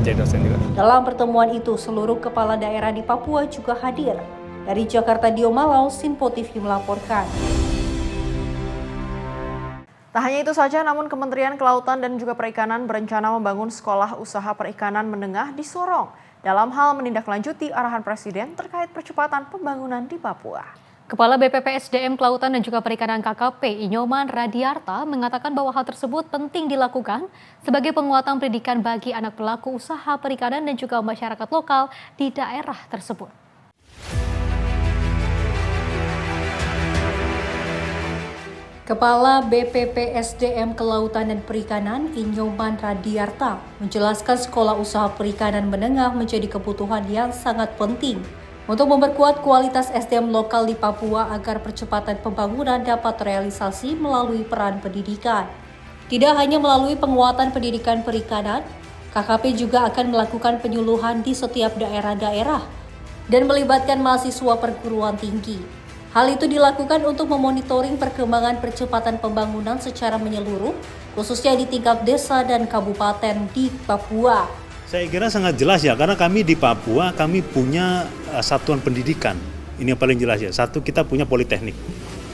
menjadi dosen juga. Dalam pertemuan itu, seluruh kepala daerah di Papua juga hadir. Dari Jakarta, Dio Malau, Sinpo TV melaporkan. Tak hanya itu saja, namun Kementerian Kelautan dan juga Perikanan berencana membangun sekolah usaha perikanan menengah di Sorong dalam hal menindaklanjuti arahan Presiden terkait percepatan pembangunan di Papua. Kepala BPPSDM Kelautan dan juga Perikanan KKP Inyoman Radiarta mengatakan bahwa hal tersebut penting dilakukan sebagai penguatan pendidikan bagi anak pelaku usaha perikanan dan juga masyarakat lokal di daerah tersebut. Kepala BPPSDM Kelautan dan Perikanan Inyoman Radiarta menjelaskan sekolah usaha perikanan menengah menjadi kebutuhan yang sangat penting untuk memperkuat kualitas SDM lokal di Papua agar percepatan pembangunan dapat terrealisasi melalui peran pendidikan. Tidak hanya melalui penguatan pendidikan perikanan, KKP juga akan melakukan penyuluhan di setiap daerah-daerah dan melibatkan mahasiswa perguruan tinggi. Hal itu dilakukan untuk memonitoring perkembangan percepatan pembangunan secara menyeluruh, khususnya di tingkat desa dan kabupaten di Papua. Saya kira sangat jelas ya, karena kami di Papua, kami punya satuan pendidikan. Ini yang paling jelas ya. Satu, kita punya politeknik.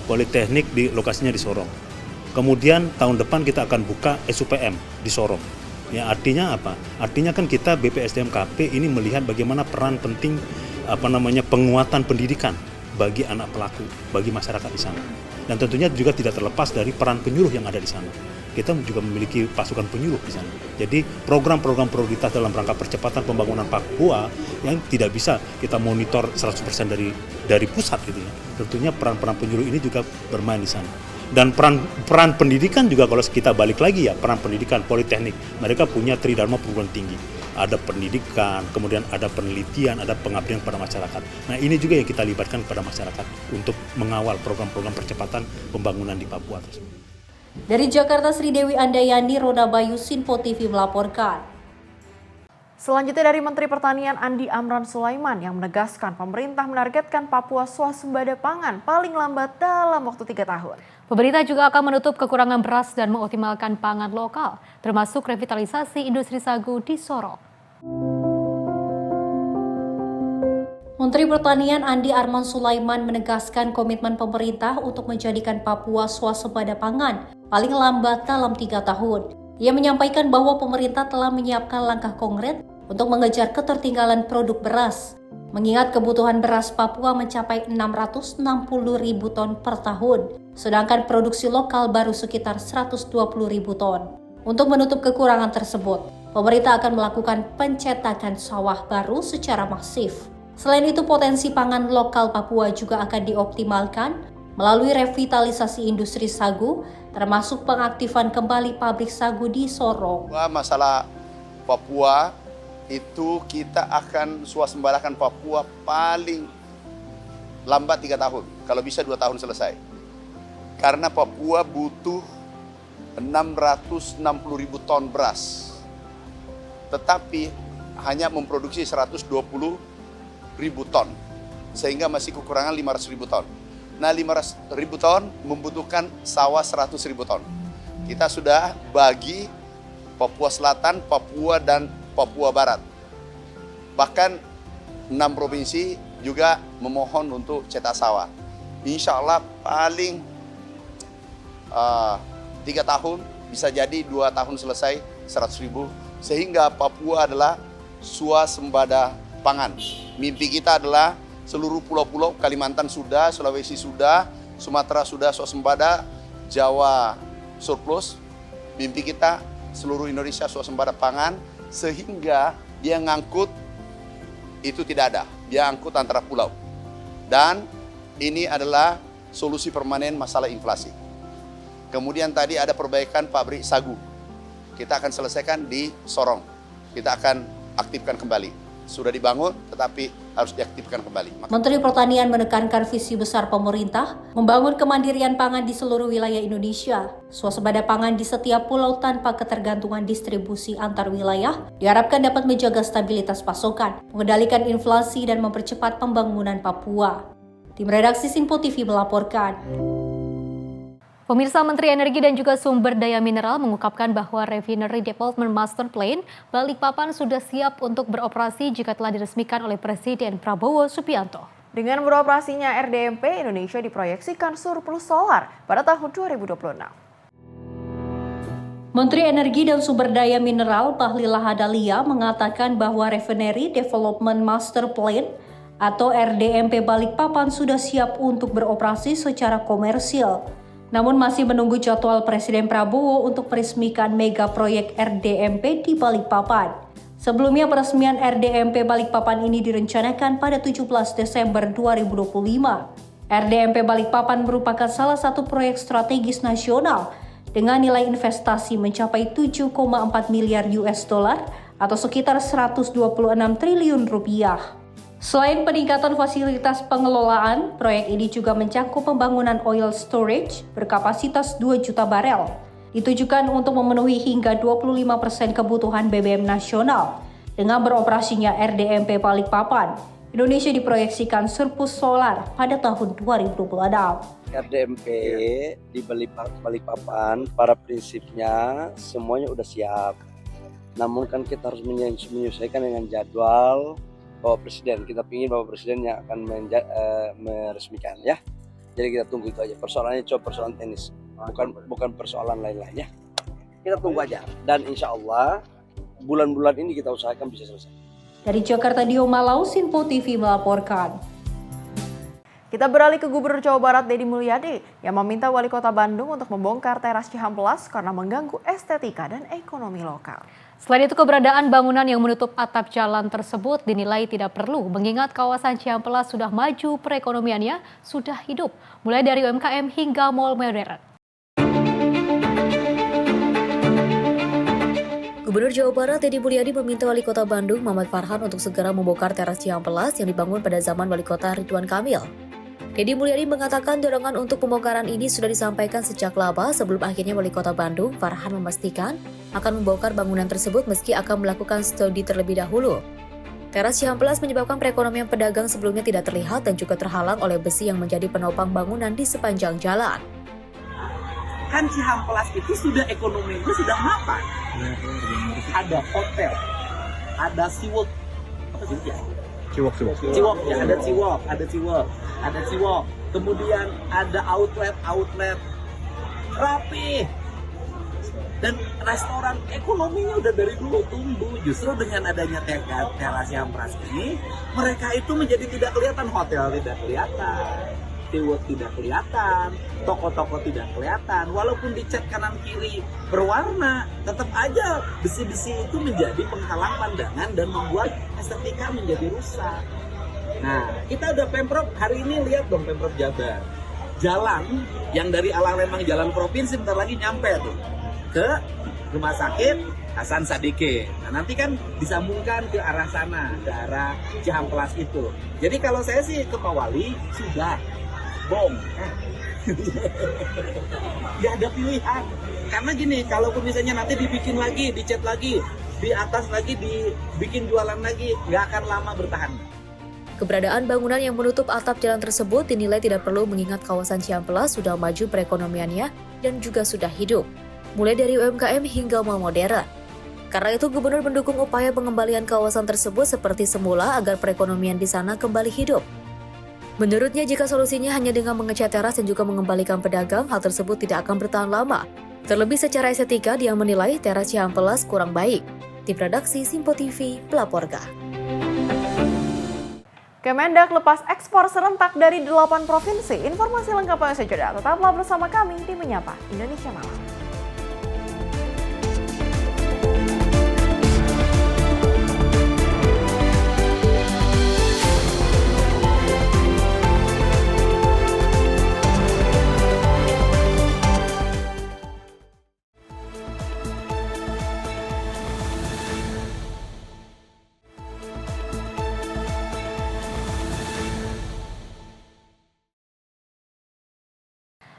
Politeknik di lokasinya di Sorong. Kemudian tahun depan kita akan buka SUPM di Sorong. Ya, artinya apa? Artinya kan kita BPSDMKP ini melihat bagaimana peran penting penguatan pendidikan bagi anak pelaku, bagi masyarakat di sana. Dan tentunya juga tidak terlepas dari peran penyuluh yang ada di sana. Kita juga memiliki pasukan penyuluh di sana. Jadi program-program prioritas dalam rangka percepatan pembangunan Papua yang tidak bisa kita monitor 100% dari pusat gitu ya. Tentunya peran-peran penyuluh ini juga bermain di sana. Dan peran pendidikan juga kalau kita balik lagi ya, peran pendidikan politeknik. Mereka punya tridharma perguruan tinggi. Ada pendidikan, kemudian ada penelitian, ada pengabdian pada masyarakat. Nah ini juga yang kita libatkan pada masyarakat untuk mengawal program-program percepatan pembangunan di Papua tersebut. Dari Jakarta, Sri Dewi Andayani, Roda Bayu, Sinpo TV melaporkan. Selanjutnya dari Menteri Pertanian Andi Amran Sulaiman yang menegaskan pemerintah menargetkan Papua swasembada pangan paling lambat dalam waktu 3 tahun. Pemerintah juga akan menutup kekurangan beras dan mengoptimalkan pangan lokal, termasuk revitalisasi industri sagu di Sorong. Menteri Pertanian Andi Amran Sulaiman menegaskan komitmen pemerintah untuk menjadikan Papua swasembada pangan paling lambat dalam 3 tahun. Ia menyampaikan bahwa pemerintah telah menyiapkan langkah konkret untuk mengejar ketertinggalan produk beras. Mengingat kebutuhan beras Papua mencapai 660.000 ton per tahun, sedangkan produksi lokal baru sekitar 120.000 ton. Untuk menutup kekurangan tersebut, pemerintah akan melakukan pencetakan sawah baru secara masif. Selain itu, potensi pangan lokal Papua juga akan dioptimalkan melalui revitalisasi industri sagu, termasuk pengaktifan kembali pabrik sagu di Sorong. Masalah Papua itu kita akan swasembadakan Papua paling lambat 3 tahun, kalau bisa 2 tahun selesai. Karena Papua butuh 660.000 ton beras, tetapi hanya memproduksi 120.000 ton, sehingga masih kekurangan 500.000 ton. Nah 500.000 ton membutuhkan sawah 100.000 ton. Kita sudah bagi Papua Selatan, Papua dan Papua Barat. Bahkan 6 provinsi juga memohon untuk cetak sawah. Insya Allah paling 3 tahun, bisa jadi 2 tahun selesai 100.000. Sehingga Papua adalah swasembada pangan. Mimpi kita adalah seluruh pulau-pulau, Kalimantan sudah, Sulawesi sudah, Sumatera sudah swasembada, Jawa surplus. Mimpi kita seluruh Indonesia swasembada pangan, sehingga dia ngangkut itu tidak ada, dia angkut antara pulau. Dan ini adalah solusi permanen masalah inflasi. Kemudian tadi ada perbaikan pabrik sagu, kita akan selesaikan di Sorong, kita akan aktifkan kembali. Sudah dibangun tetapi harus diaktifkan kembali. Menteri Pertanian menekankan visi besar pemerintah membangun kemandirian pangan di seluruh wilayah Indonesia. Swasembada pangan di setiap pulau tanpa ketergantungan distribusi antar wilayah diharapkan dapat menjaga stabilitas pasokan, mengendalikan inflasi dan mempercepat pembangunan Papua. Tim redaksi Sinpo TV melaporkan. Pemirsa, Menteri Energi dan juga Sumber Daya Mineral mengungkapkan bahwa Refinery Development Master Plan Balikpapan sudah siap untuk beroperasi jika telah diresmikan oleh Presiden Prabowo Subianto. Dengan beroperasinya RDMP, Indonesia diproyeksikan surplus solar pada tahun 2026. Menteri Energi dan Sumber Daya Mineral Bahlil Lahadalia mengatakan bahwa Refinery Development Master Plan atau RDMP Balikpapan sudah siap untuk beroperasi secara komersil. Namun masih menunggu jadwal Presiden Prabowo untuk meresmikan mega proyek RDMP di Balikpapan. Sebelumnya peresmian RDMP Balikpapan ini direncanakan pada 17 Desember 2025. RDMP Balikpapan merupakan salah satu proyek strategis nasional dengan nilai investasi mencapai 7,4 miliar US dollar atau sekitar 126 triliun rupiah. Selain peningkatan fasilitas pengelolaan, proyek ini juga mencakup pembangunan oil storage berkapasitas 2 juta barel. Ditujukan untuk memenuhi hingga 25% kebutuhan BBM nasional. Dengan beroperasinya RDMP Balikpapan, Indonesia diproyeksikan surplus solar pada tahun 2026. RDMP di Balikpapan pada prinsipnya semuanya udah siap. Namun kan kita harus menyesuaikan dengan jadwal Bapak Presiden. Kita ingin Bapak Presiden yang akan meresmikan ya. Jadi kita tunggu itu aja. Persoalannya cuma persoalan teknis, bukan persoalan lain-lain ya. Kita tunggu aja. Dan insya Allah bulan-bulan ini kita usahakan bisa selesai. Dari Jakarta, Dio Malau, Sinpo TV melaporkan. Kita beralih ke Gubernur Jawa Barat Deddy Mulyadi yang meminta Wali Kota Bandung untuk membongkar teras Cihampelas karena mengganggu estetika dan ekonomi lokal. Selain itu, keberadaan bangunan yang menutup atap jalan tersebut dinilai tidak perlu mengingat kawasan Cihampelas sudah maju perekonomiannya, sudah hidup, mulai dari UMKM hingga mal modern. Gubernur Jawa Barat Deddy Mulyadi meminta Wali Kota Bandung Muhammad Farhan untuk segera membongkar teras Cihampelas yang dibangun pada zaman Wali Kota Ridwan Kamil. Deddy Mulyadi mengatakan dorongan untuk pembongkaran ini sudah disampaikan sejak lama sebelum akhirnya Wali Kota Bandung Farhan memastikan akan membongkar bangunan tersebut meski akan melakukan studi terlebih dahulu. Teras Cihampelas menyebabkan perekonomian pedagang sebelumnya tidak terlihat dan juga terhalang oleh besi yang menjadi penopang bangunan di sepanjang jalan. Kan Cihampelas itu sudah ekonominya sudah mapan. Ada hotel, ada SeaWorld, apa sih ya? Ciwok ya, ada Ciwok. Kemudian ada outlet rapi. Dan restoran ekonominya udah dari dulu tumbuh. Justru dengan adanya teras Cihampelas ini, mereka itu menjadi tidak kelihatan, hotel tidak kelihatan, SeaWorld tidak kelihatan, toko-toko tidak kelihatan. Walaupun dicat kanan kiri berwarna, tetap aja besi-besi itu menjadi penghalang pandangan dan membuat estetika menjadi rusak. Nah, kita ada Pemprov, hari ini lihat dong Pemprov Jabar. Jalan yang dari Alang Lembang jalan provinsi bentar lagi nyampe tuh ke Rumah Sakit Hasan Sadikin. Nah, nanti kan disambungkan ke arah sana, ke arah Cihampelas itu. Jadi kalau saya sih ke Pak Wali, sudah bom. Ya ada pilihan. Karena gini, kalaupun misalnya nanti dibikin lagi, dicat lagi, di atas lagi dibikin jualan lagi, nggak akan lama bertahan. Keberadaan bangunan yang menutup atap jalan tersebut dinilai tidak perlu mengingat kawasan Cihampelas sudah maju perekonomiannya dan juga sudah hidup, mulai dari UMKM hingga mal modern. Karena itu, Gubernur mendukung upaya pengembalian kawasan tersebut seperti semula agar perekonomian di sana kembali hidup. Menurutnya, jika solusinya hanya dengan mengecat teras dan juga mengembalikan pedagang, hal tersebut tidak akan bertahan lama. Terlebih secara estetika, dia menilai teras Cihampelas kurang baik. Tim redaksi Sinpo TV melaporkan. Kemendak lepas ekspor serentak dari 8 provinsi. Informasi lengkapnya sejenak. Tetaplah bersama kami di Menyapa Indonesia Malam.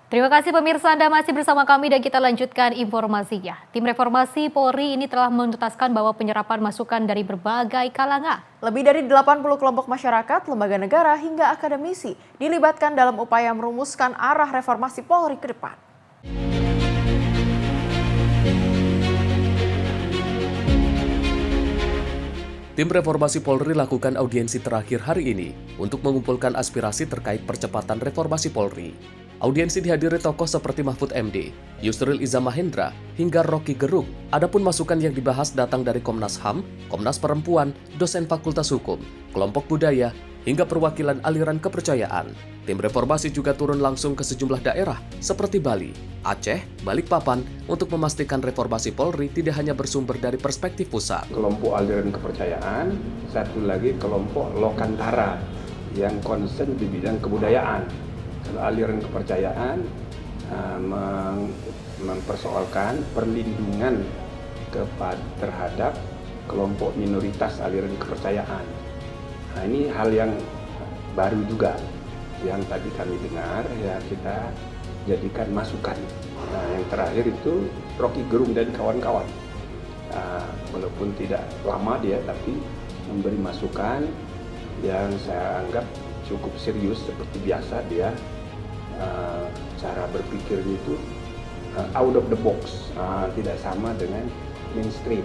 Terima kasih pemirsa, Anda masih bersama kami dan kita lanjutkan informasinya. Tim Reformasi Polri ini telah menuntaskan bahwa penyerapan masukan dari berbagai kalangan. Lebih dari 80 kelompok masyarakat, lembaga negara hingga akademisi dilibatkan dalam upaya merumuskan arah reformasi Polri ke depan. Tim Reformasi Polri lakukan audiensi terakhir hari ini untuk mengumpulkan aspirasi terkait percepatan reformasi Polri. Audiensi dihadiri tokoh seperti Mahfud MD, Yusril Iza Mahendra, hingga Rocky Gerung. Adapun masukan yang dibahas datang dari Komnas HAM, Komnas Perempuan, dosen Fakultas Hukum, kelompok budaya, hingga perwakilan aliran kepercayaan. Tim reformasi juga turun langsung ke sejumlah daerah seperti Bali, Aceh, Balikpapan untuk memastikan reformasi Polri tidak hanya bersumber dari perspektif pusat. Kelompok aliran kepercayaan, satu lagi kelompok lokantara yang konsen di bidang kebudayaan. Kalau aliran kepercayaan mempersoalkan perlindungan terhadap kelompok minoritas aliran kepercayaan. Nah, ini hal yang baru juga yang tadi kami dengar, ya kita jadikan masukan. Nah, yang terakhir itu Rocky Gerung dan kawan-kawan. Walaupun tidak lama dia, tapi memberi masukan yang saya anggap cukup serius. Seperti biasa dia cara berpikirnya itu out of the box, tidak sama dengan mainstream.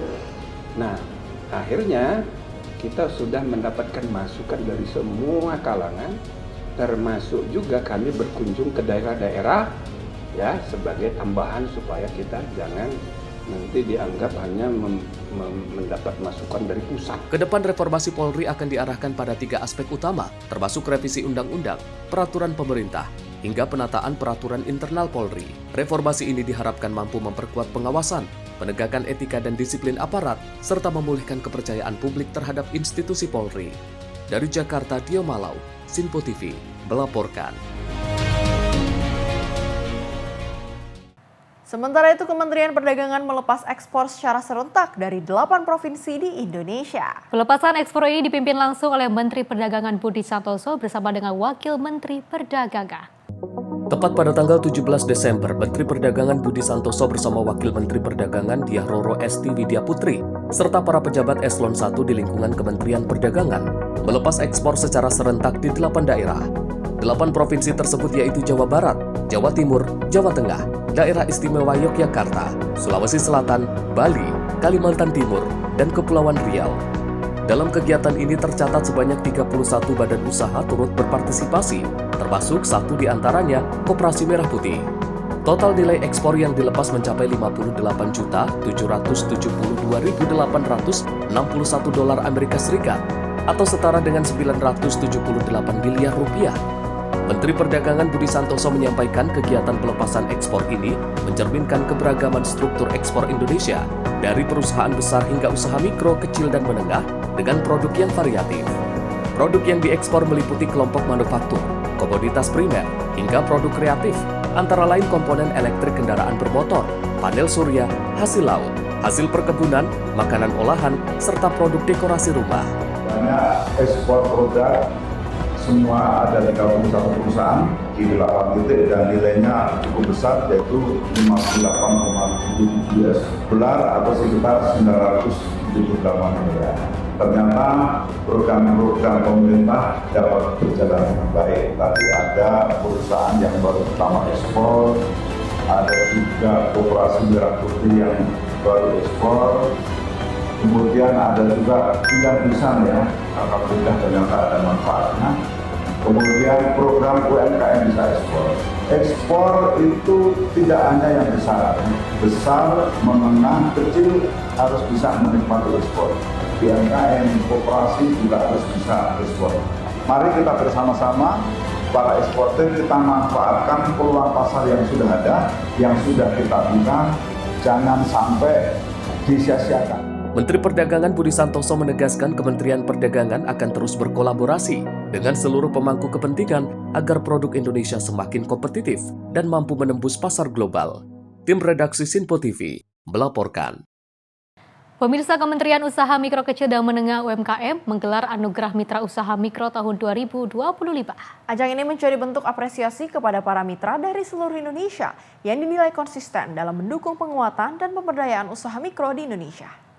Nah, akhirnya kita sudah mendapatkan masukan dari semua kalangan, termasuk juga kami berkunjung ke daerah-daerah ya sebagai tambahan supaya kita jangan nanti dianggap hanya mendapat masukan dari pusat. Kedepan reformasi Polri akan diarahkan pada 3 aspek utama, termasuk revisi undang-undang, peraturan pemerintah, hingga penataan peraturan internal Polri. Reformasi ini diharapkan mampu memperkuat pengawasan, penegakan etika dan disiplin aparat, serta memulihkan kepercayaan publik terhadap institusi Polri. Dari Jakarta, Dio Malau, Sinpo TV, melaporkan. Sementara itu, Kementerian Perdagangan melepas ekspor secara serentak dari 8 provinsi di Indonesia. Pelepasan ekspor ini dipimpin langsung oleh Menteri Perdagangan Budi Santoso bersama dengan Wakil Menteri Perdagangan. Tepat pada tanggal 17 Desember, Menteri Perdagangan Budi Santoso bersama Wakil Menteri Perdagangan Diah Roro Esti Widya Putri, serta para pejabat eselon 1 di lingkungan Kementerian Perdagangan, melepas ekspor secara serentak di 8 daerah. 8 provinsi tersebut yaitu Jawa Barat, Jawa Timur, Jawa Tengah, Daerah Istimewa Yogyakarta, Sulawesi Selatan, Bali, Kalimantan Timur, dan Kepulauan Riau. Dalam kegiatan ini tercatat sebanyak 31 badan usaha turut berpartisipasi, termasuk 1 diantaranya Koperasi Merah Putih. Total nilai ekspor yang dilepas mencapai $58.772.861 Amerika Serikat atau setara dengan 978 miliar rupiah. Menteri Perdagangan Budi Santoso menyampaikan kegiatan pelepasan ekspor ini mencerminkan keberagaman struktur ekspor Indonesia dari perusahaan besar hingga usaha mikro, kecil, dan menengah dengan produk yang variatif. Produk yang diekspor meliputi kelompok manufaktur, komoditas primer, hingga produk kreatif, antara lain komponen elektrik kendaraan bermotor, panel surya, hasil laut, hasil perkebunan, makanan olahan, serta produk dekorasi rumah. Banyak ekspor produk semua ada 31 perusahaan di 8 titik dan nilainya cukup besar, yaitu 58,7 US dollar atau sekitar 978 miliar. Ternyata program-program pemerintah dapat berjalan dengan baik. Tadi ada perusahaan yang baru pertama ekspor, ada juga Koperasi Merah Putih yang baru ekspor, kemudian ada juga pilihan lisan ya, alhamdulillah ternyata ada manfaatnya. Kemudian program UMKM bisa ekspor. Ekspor itu tidak hanya yang besar, besar, menengah, kecil harus bisa menikmati ekspor. UMKM, koperasi juga harus bisa ekspor. Mari kita bersama-sama para eksportir kita manfaatkan peluang pasar yang sudah ada, yang sudah kita buka, jangan sampai disia-siakan. Menteri Perdagangan Budi Santoso menegaskan Kementerian Perdagangan akan terus berkolaborasi dengan seluruh pemangku kepentingan agar produk Indonesia semakin kompetitif dan mampu menembus pasar global. Tim redaksi Sinpo TV melaporkan. Pemirsa, Kementerian Usaha Mikro Kecil dan Menengah UMKM menggelar Anugerah Mitra Usaha Mikro tahun 2025. Ajang ini menjadi bentuk apresiasi kepada para mitra dari seluruh Indonesia yang dinilai konsisten dalam mendukung penguatan dan pemberdayaan usaha mikro di Indonesia.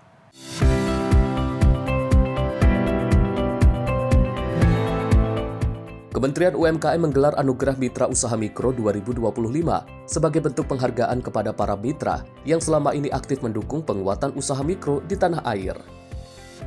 Kementerian UMKM menggelar Anugerah Mitra Usaha Mikro 2025 sebagai bentuk penghargaan kepada para mitra yang selama ini aktif mendukung penguatan usaha mikro di tanah air.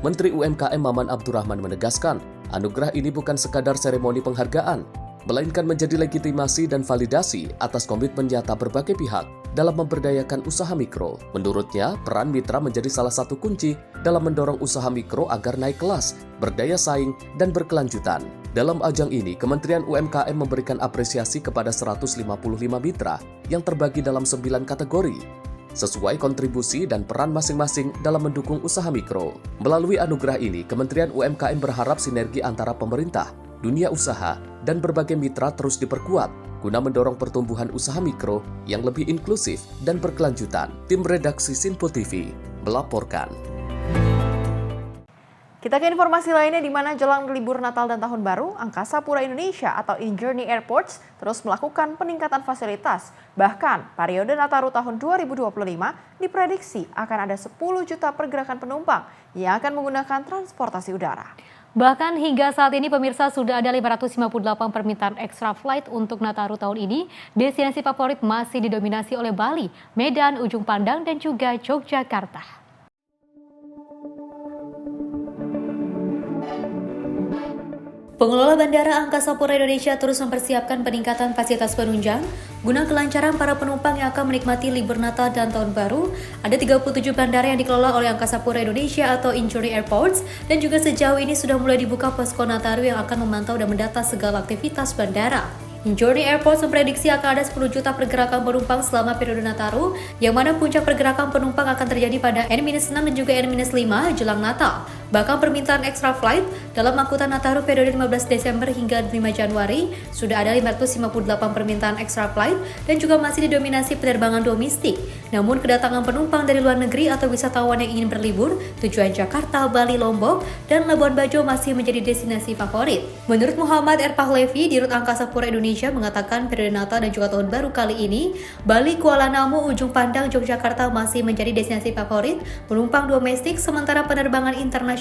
Menteri UMKM Maman Abdurrahman menegaskan, anugerah ini bukan sekadar seremoni penghargaan, melainkan menjadi legitimasi dan validasi atas komitmen nyata berbagai pihak dalam memberdayakan usaha mikro. Menurutnya, peran mitra menjadi salah satu kunci dalam mendorong usaha mikro agar naik kelas, berdaya saing, dan berkelanjutan. Dalam ajang ini, Kementerian UMKM memberikan apresiasi kepada 155 mitra yang terbagi dalam 9 kategori, sesuai kontribusi dan peran masing-masing dalam mendukung usaha mikro. Melalui anugerah ini, Kementerian UMKM berharap sinergi antara pemerintah, dunia usaha, dan berbagai mitra terus diperkuat guna mendorong pertumbuhan usaha mikro yang lebih inklusif dan berkelanjutan. Tim redaksi Sinpo TV melaporkan. Kita ke informasi lainnya, di mana jelang libur Natal dan Tahun Baru, Angkasa Pura Indonesia atau InJourney Airports terus melakukan peningkatan fasilitas. Bahkan, periode Nataru tahun 2025 diprediksi akan ada 10 juta pergerakan penumpang yang akan menggunakan transportasi udara. Bahkan hingga saat ini pemirsa sudah ada 558 permintaan extra flight untuk Nataru tahun ini. Destinasi favorit masih didominasi oleh Bali, Medan, Ujung Pandang, dan juga Yogyakarta. Pengelola Bandara Angkasa Pura Indonesia terus mempersiapkan peningkatan fasilitas penunjang guna kelancaran para penumpang yang akan menikmati libur Natal dan Tahun Baru. Ada 37 bandara yang dikelola oleh Angkasa Pura Indonesia atau Incheon Airports, dan juga sejauh ini sudah mulai dibuka posko Nataru yang akan memantau dan mendata segala aktivitas bandara. Incheon Airports memprediksi akan ada 10 juta pergerakan penumpang selama periode Nataru, yang mana puncak pergerakan penumpang akan terjadi pada N-6 dan juga N-5 jelang Natal. Bahkan permintaan extra flight dalam angkutan Nataru periode 15 Desember hingga 5 Januari sudah ada 558 permintaan extra flight dan juga masih didominasi penerbangan domestik. Namun kedatangan penumpang dari luar negeri atau wisatawan yang ingin berlibur tujuan Jakarta, Bali, Lombok, dan Labuan Bajo masih menjadi destinasi favorit. Menurut Muhammad R. Pahlevi, Dirut Angkasa Pura Indonesia mengatakan periode Natal dan juga Tahun Baru kali ini, Bali, Kuala Namu, Ujung Pandang, Yogyakarta masih menjadi destinasi favorit penumpang domestik, sementara penerbangan internasional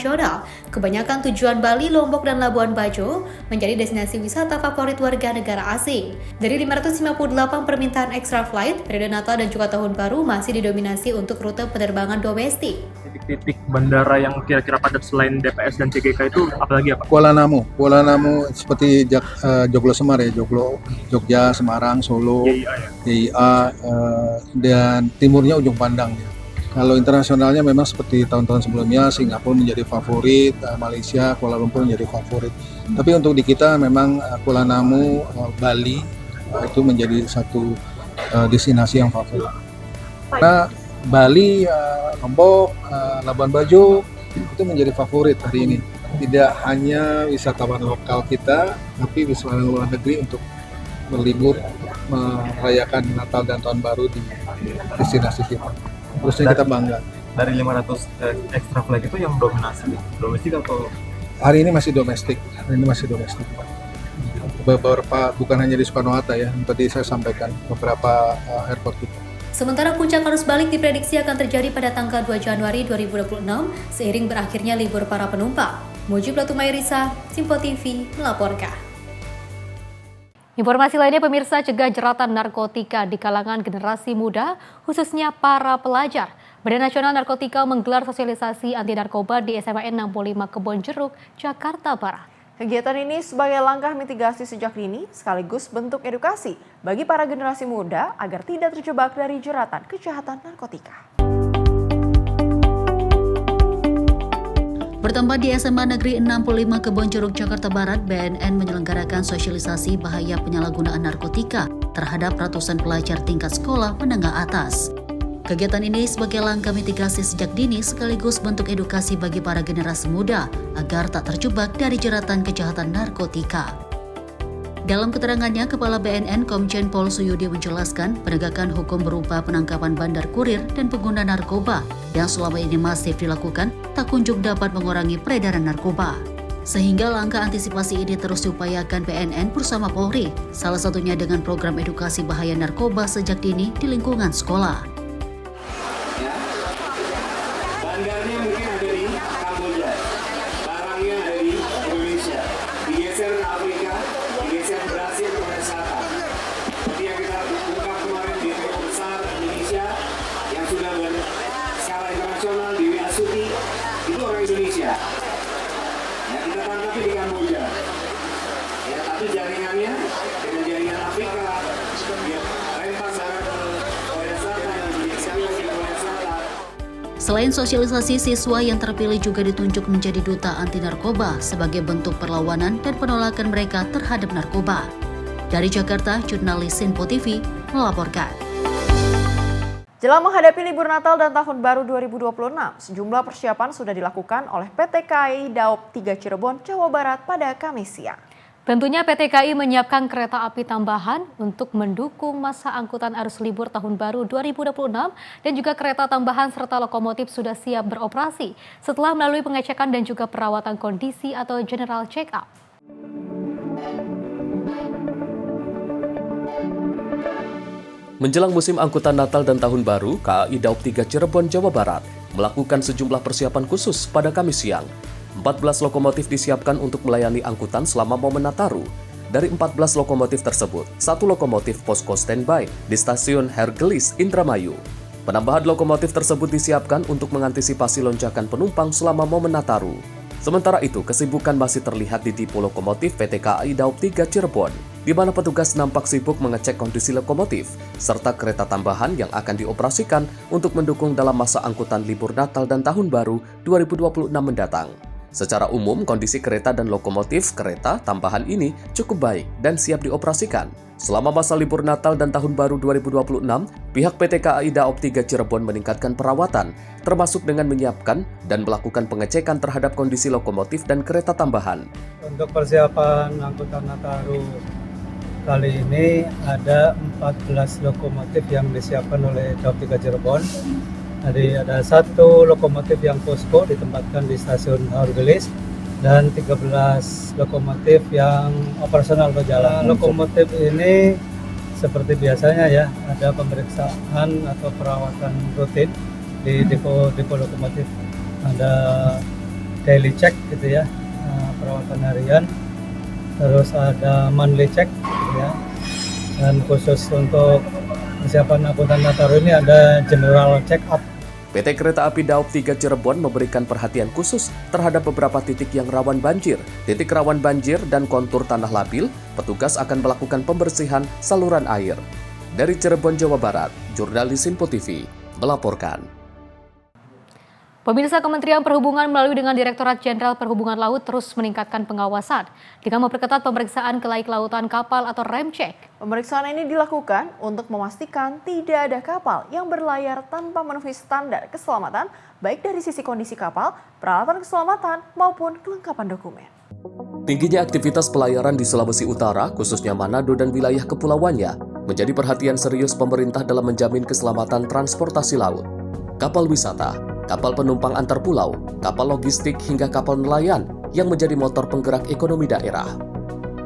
kebanyakan tujuan Bali, Lombok, dan Labuan Bajo menjadi destinasi wisata favorit warga negara asing. Dari 558 permintaan extra flight, periode Natal dan juga Tahun Baru masih didominasi untuk rute penerbangan domestik. Titik-titik bandara yang kira-kira padat selain DPS dan CGK itu apalagi apa? Kuala Namu seperti Joglo Semar ya, Jogja, Semarang, Solo, JIA, dan timurnya Ujung Pandang ya. Kalau internasionalnya memang seperti tahun-tahun sebelumnya, Singapura menjadi favorit, Malaysia, Kuala Lumpur menjadi favorit. Tapi untuk di kita memang Kuala Namu, Bali itu menjadi satu destinasi yang favorit. Karena Bali, Lombok, Labuan Bajo itu menjadi favorit hari ini. Tidak hanya wisatawan lokal kita, tapi wisatawan luar negeri untuk berlibur merayakan Natal dan Tahun Baru di destinasi kita. Terusnya kita bangga. Dari 500 extra flight itu yang dominasi domestik atau? Hari ini masih domestik. Beberapa, bukan hanya di Soekarno-Hatta ya, tadi saya sampaikan beberapa airport kita. Sementara puncak arus balik diprediksi akan terjadi pada tanggal 2 Januari 2026 seiring berakhirnya libur para penumpang. Mujib Latumairisa, Simpo TV melaporkan. Informasi lainnya pemirsa, cegah jeratan narkotika di kalangan generasi muda, khususnya para pelajar. Badan Nasional Narkotika menggelar sosialisasi anti narkoba di SMA 65 Kebonjeruk, Jakarta Barat. Kegiatan ini sebagai langkah mitigasi sejak dini sekaligus bentuk edukasi bagi para generasi muda agar tidak terjebak dari jeratan kejahatan narkotika. Bertempat di SMA Negeri 65 Kebonjeruk, Jakarta Barat, BNN menyelenggarakan sosialisasi bahaya penyalahgunaan narkotika terhadap ratusan pelajar tingkat sekolah menengah atas. Kegiatan ini sebagai langkah mitigasi sejak dini sekaligus bentuk edukasi bagi para generasi muda agar tak terjebak dari jeratan kejahatan narkotika. Dalam keterangannya, Kepala BNN Komjen Pol Suyudi menjelaskan penegakan hukum berupa penangkapan bandar kurir dan pengguna narkoba yang selama ini masif dilakukan tak kunjung dapat mengurangi peredaran narkoba. Sehingga langkah antisipasi ini terus diupayakan BNN bersama Polri, salah satunya dengan program edukasi bahaya narkoba sejak dini di lingkungan sekolah. Bandarnya mungkin ada di Kamboja, barangnya ada di Indonesia, digeser ke Afrika, digeser ke Brasil, Korea Selatan. Seperti yang kita ungkap kemarin di Toko Besar Indonesia yang sudah berskala internasional di WA Suti, itu orang Indonesia. Ya, kita tangkap di Kamboja. Ya, tapi jaringannya dengan jaringan Afrika, ya, lempar sana ke Korea Selatan, Indonesia lagi ke Korea Selatan. Selain sosialisasi, siswa yang terpilih juga ditunjuk menjadi duta anti narkoba sebagai bentuk perlawanan dan penolakan mereka terhadap narkoba. Dari Jakarta, jurnalis Simpo TV melaporkan. Jelang menghadapi libur Natal dan Tahun Baru 2026, sejumlah persiapan sudah dilakukan oleh PT KAI Daop 3 Cirebon, Jawa Barat pada Kamis siang. Tentunya PT KAI menyiapkan kereta api tambahan untuk mendukung masa angkutan arus libur Tahun Baru 2026 dan juga kereta tambahan serta lokomotif sudah siap beroperasi setelah melalui pengecekan dan juga perawatan kondisi atau general check-up. Menjelang musim angkutan Natal dan Tahun Baru, KAI Daop 3 Cirebon, Jawa Barat melakukan sejumlah persiapan khusus pada Kamis siang. 14 lokomotif disiapkan untuk melayani angkutan selama momen Nataru. Dari 14 lokomotif tersebut, 1 lokomotif posko standby di stasiun Hergelis, Indramayu. Penambahan lokomotif tersebut disiapkan untuk mengantisipasi lonjakan penumpang selama momen Nataru. Sementara itu, kesibukan masih terlihat di depo lokomotif PT KAI Daop 3 Cirebon, di mana petugas nampak sibuk mengecek kondisi lokomotif, serta kereta tambahan yang akan dioperasikan untuk mendukung dalam masa angkutan libur Natal dan Tahun Baru 2026 mendatang. Secara umum, kondisi kereta dan lokomotif kereta tambahan ini cukup baik dan siap dioperasikan. Selama masa libur Natal dan Tahun Baru 2026, pihak PT KAI Daop 3 Cirebon meningkatkan perawatan, termasuk dengan menyiapkan dan melakukan pengecekan terhadap kondisi lokomotif dan kereta tambahan. Untuk persiapan angkutan Nataru kali ini ada 14 lokomotif yang disiapkan oleh Daop 3 Cirebon. Jadi ada 1 lokomotif yang posko ditempatkan di stasiun Hergelis dan 13 lokomotif yang operasional berjalan. Lokomotif ini seperti biasanya ya, ada pemeriksaan atau perawatan rutin di depo lokomotif. Ada daily check gitu ya, perawatan harian. Terus ada monthly check gitu ya. Dan khusus untuk persiapan angkutan Nataru ini ada general check up. PT Kereta Api Daop 3 Cirebon memberikan perhatian khusus terhadap beberapa titik yang rawan banjir. Titik rawan banjir dan kontur tanah labil, petugas akan melakukan pembersihan saluran air. Dari Cirebon, Jawa Barat, jurnalis Simpo TV melaporkan. Pemirsa, Kementerian Perhubungan melalui dengan Direktorat Jenderal Perhubungan Laut terus meningkatkan pengawasan dengan memperketat pemeriksaan kelaik lautan kapal atau rem check. Pemeriksaan ini dilakukan untuk memastikan tidak ada kapal yang berlayar tanpa memenuhi standar keselamatan, baik dari sisi kondisi kapal, peralatan keselamatan, maupun kelengkapan dokumen. Tingginya aktivitas pelayaran di Sulawesi Utara, khususnya Manado dan wilayah kepulauannya, menjadi perhatian serius pemerintah dalam menjamin keselamatan transportasi laut. Kapal wisata, kapal penumpang antar pulau, kapal logistik hingga kapal nelayan yang menjadi motor penggerak ekonomi daerah.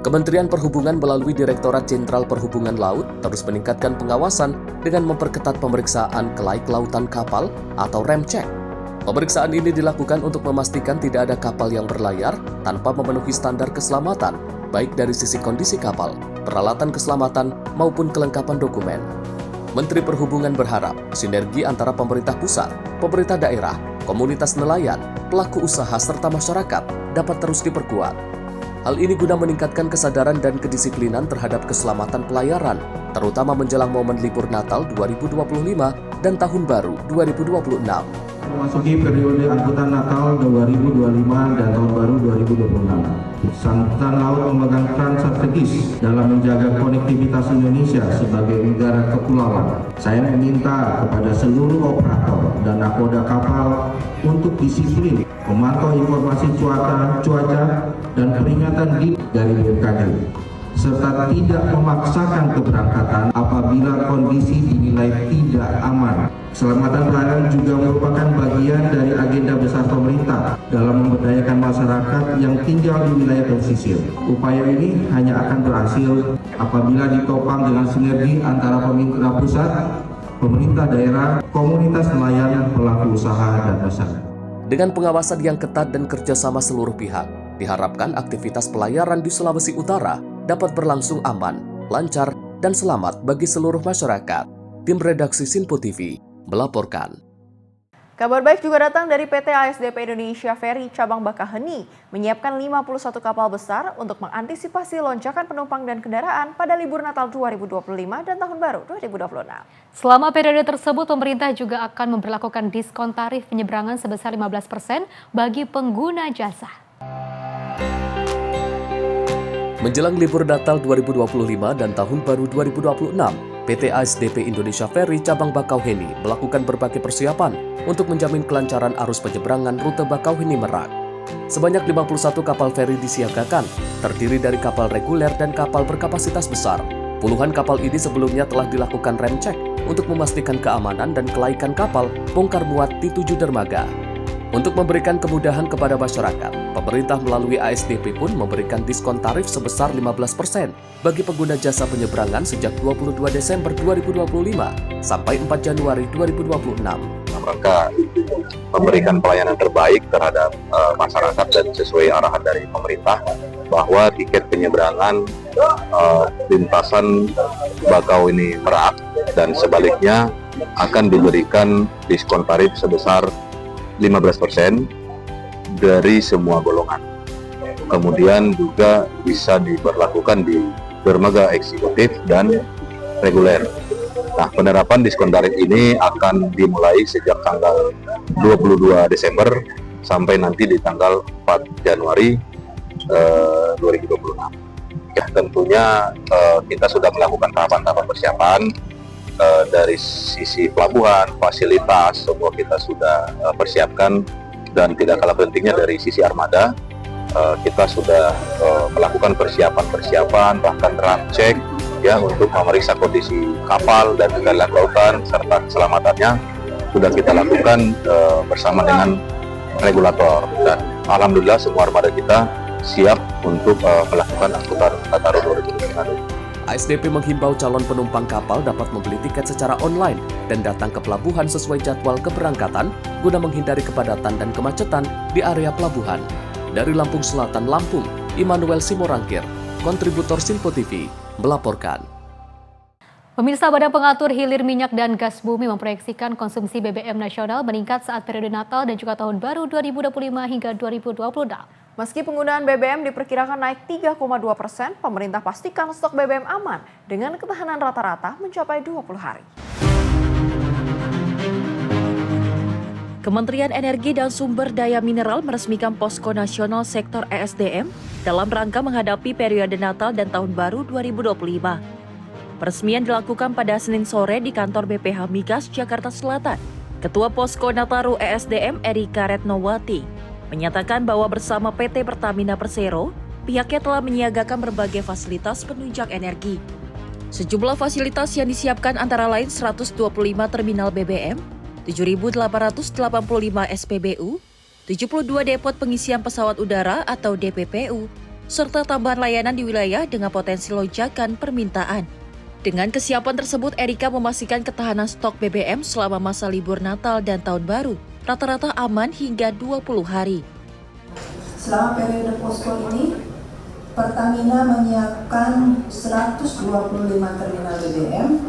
Kementerian Perhubungan melalui Direktorat Jenderal Perhubungan Laut terus meningkatkan pengawasan dengan memperketat pemeriksaan kelaik lautan kapal atau rem check. Pemeriksaan ini dilakukan untuk memastikan tidak ada kapal yang berlayar tanpa memenuhi standar keselamatan, baik dari sisi kondisi kapal, peralatan keselamatan, maupun kelengkapan dokumen. Menteri Perhubungan berharap sinergi antara pemerintah pusat, pemerintah daerah, komunitas nelayan, pelaku usaha serta masyarakat dapat terus diperkuat. Hal ini guna meningkatkan kesadaran dan kedisiplinan terhadap keselamatan pelayaran, terutama menjelang momen libur Natal 2025 dan Tahun Baru 2026. Memasuki periode angkutan Natal 2025 dan Tahun Baru 2026. Angkutan Laut memegang peran strategis dalam menjaga konektivitas Indonesia sebagai negara kepulauan. Saya meminta kepada seluruh operator dan nakoda kapal untuk disiplin memantau informasi cuaca dan peringatan dini dari BMKG, serta tidak memaksakan keberangkatan apabila kondisi dinilai tidak aman. Keselamatan pelayaran juga merupakan bagian dari agenda besar pemerintah dalam memberdayakan masyarakat yang tinggal di wilayah pesisir. Upaya ini hanya akan berhasil apabila ditopang dengan sinergi antara pemerintah pusat, pemerintah daerah, komunitas nelayan, pelaku usaha, dan masyarakat. Dengan pengawasan yang ketat dan kerjasama seluruh pihak, diharapkan aktivitas pelayaran di Sulawesi Utara dapat berlangsung aman, lancar, dan selamat bagi seluruh masyarakat. Tim redaksi Simpo TV melaporkan. Kabar baik juga datang dari PT ASDP Indonesia Ferry Cabang Bakaheni, menyiapkan 51 kapal besar untuk mengantisipasi lonjakan penumpang dan kendaraan pada libur Natal 2025 dan Tahun Baru 2026. Selama periode tersebut, pemerintah juga akan memberlakukan diskon tarif penyeberangan sebesar 15% bagi pengguna jasa. Menjelang libur Natal 2025 dan Tahun Baru 2026, PT ASDP Indonesia Ferry Cabang Bakauheni melakukan berbagai persiapan untuk menjamin kelancaran arus penyeberangan rute Bakauheni Merak. Sebanyak 51 kapal feri disiagakan, terdiri dari kapal reguler dan kapal berkapasitas besar. Puluhan kapal ini sebelumnya telah dilakukan rem cek untuk memastikan keamanan dan kelaikan kapal bongkar muat di 7 dermaga. Untuk memberikan kemudahan kepada masyarakat, pemerintah melalui ASDP pun memberikan diskon tarif sebesar 15% bagi pengguna jasa penyeberangan sejak 22 Desember 2025 sampai 4 Januari 2026. dalam rangka memberikan pelayanan terbaik terhadap masyarakat dan sesuai arahan dari pemerintah bahwa tiket penyeberangan lintasan Bakauheni Merak dan sebaliknya akan diberikan diskon tarif sebesar 15% dari semua golongan. Kemudian juga bisa diberlakukan di dermaga eksekutif dan reguler. Nah, penerapan diskon tarif ini akan dimulai sejak tanggal 22 Desember sampai nanti di tanggal 4 Januari 2026. Ya, tentunya kita sudah melakukan tahapan-tahapan persiapan dari sisi pelabuhan, fasilitas, semua kita sudah persiapkan, dan tidak kalah pentingnya dari sisi armada, kita sudah melakukan persiapan, bahkan run check ya untuk memeriksa kondisi kapal dan keadaan lautan serta keselamatannya sudah kita lakukan bersama dengan regulator, dan alhamdulillah semua armada kita siap untuk melakukan angkutan Nataru 2025. ASDP menghimbau calon penumpang kapal dapat membeli tiket secara online dan datang ke pelabuhan sesuai jadwal keberangkatan guna menghindari kepadatan dan kemacetan di area pelabuhan. Dari Lampung Selatan, Lampung, Immanuel Simorangkir, kontributor Simpo TV, melaporkan. Pemirsa, Badan Pengatur Hilir Minyak dan Gas Bumi memproyeksikan konsumsi BBM nasional meningkat saat periode Natal dan juga Tahun Baru 2025 hingga 2026. Meski penggunaan BBM diperkirakan naik 3,2%, pemerintah pastikan stok BBM aman dengan ketahanan rata-rata mencapai 20 hari. Kementerian Energi dan Sumber Daya Mineral meresmikan Posko Nasional Sektor ESDM dalam rangka menghadapi periode Natal dan Tahun Baru 2025. Peresmian dilakukan pada Senin sore di kantor BPH Migas Jakarta Selatan. Ketua Posko Nataru ESDM Erika Retnowati menyatakan bahwa bersama PT Pertamina Persero, pihaknya telah menyiagakan berbagai fasilitas penunjang energi. Sejumlah fasilitas yang disiapkan antara lain 125 terminal BBM, 7.885 SPBU, 72 depot pengisian pesawat udara atau DPPU, serta tambahan layanan di wilayah dengan potensi lonjakan permintaan. Dengan kesiapan tersebut, Erika memastikan ketahanan stok BBM selama masa libur Natal dan Tahun Baru, rata-rata aman hingga 20 hari. Selama periode posko ini, Pertamina menyiapkan 125 terminal BBM,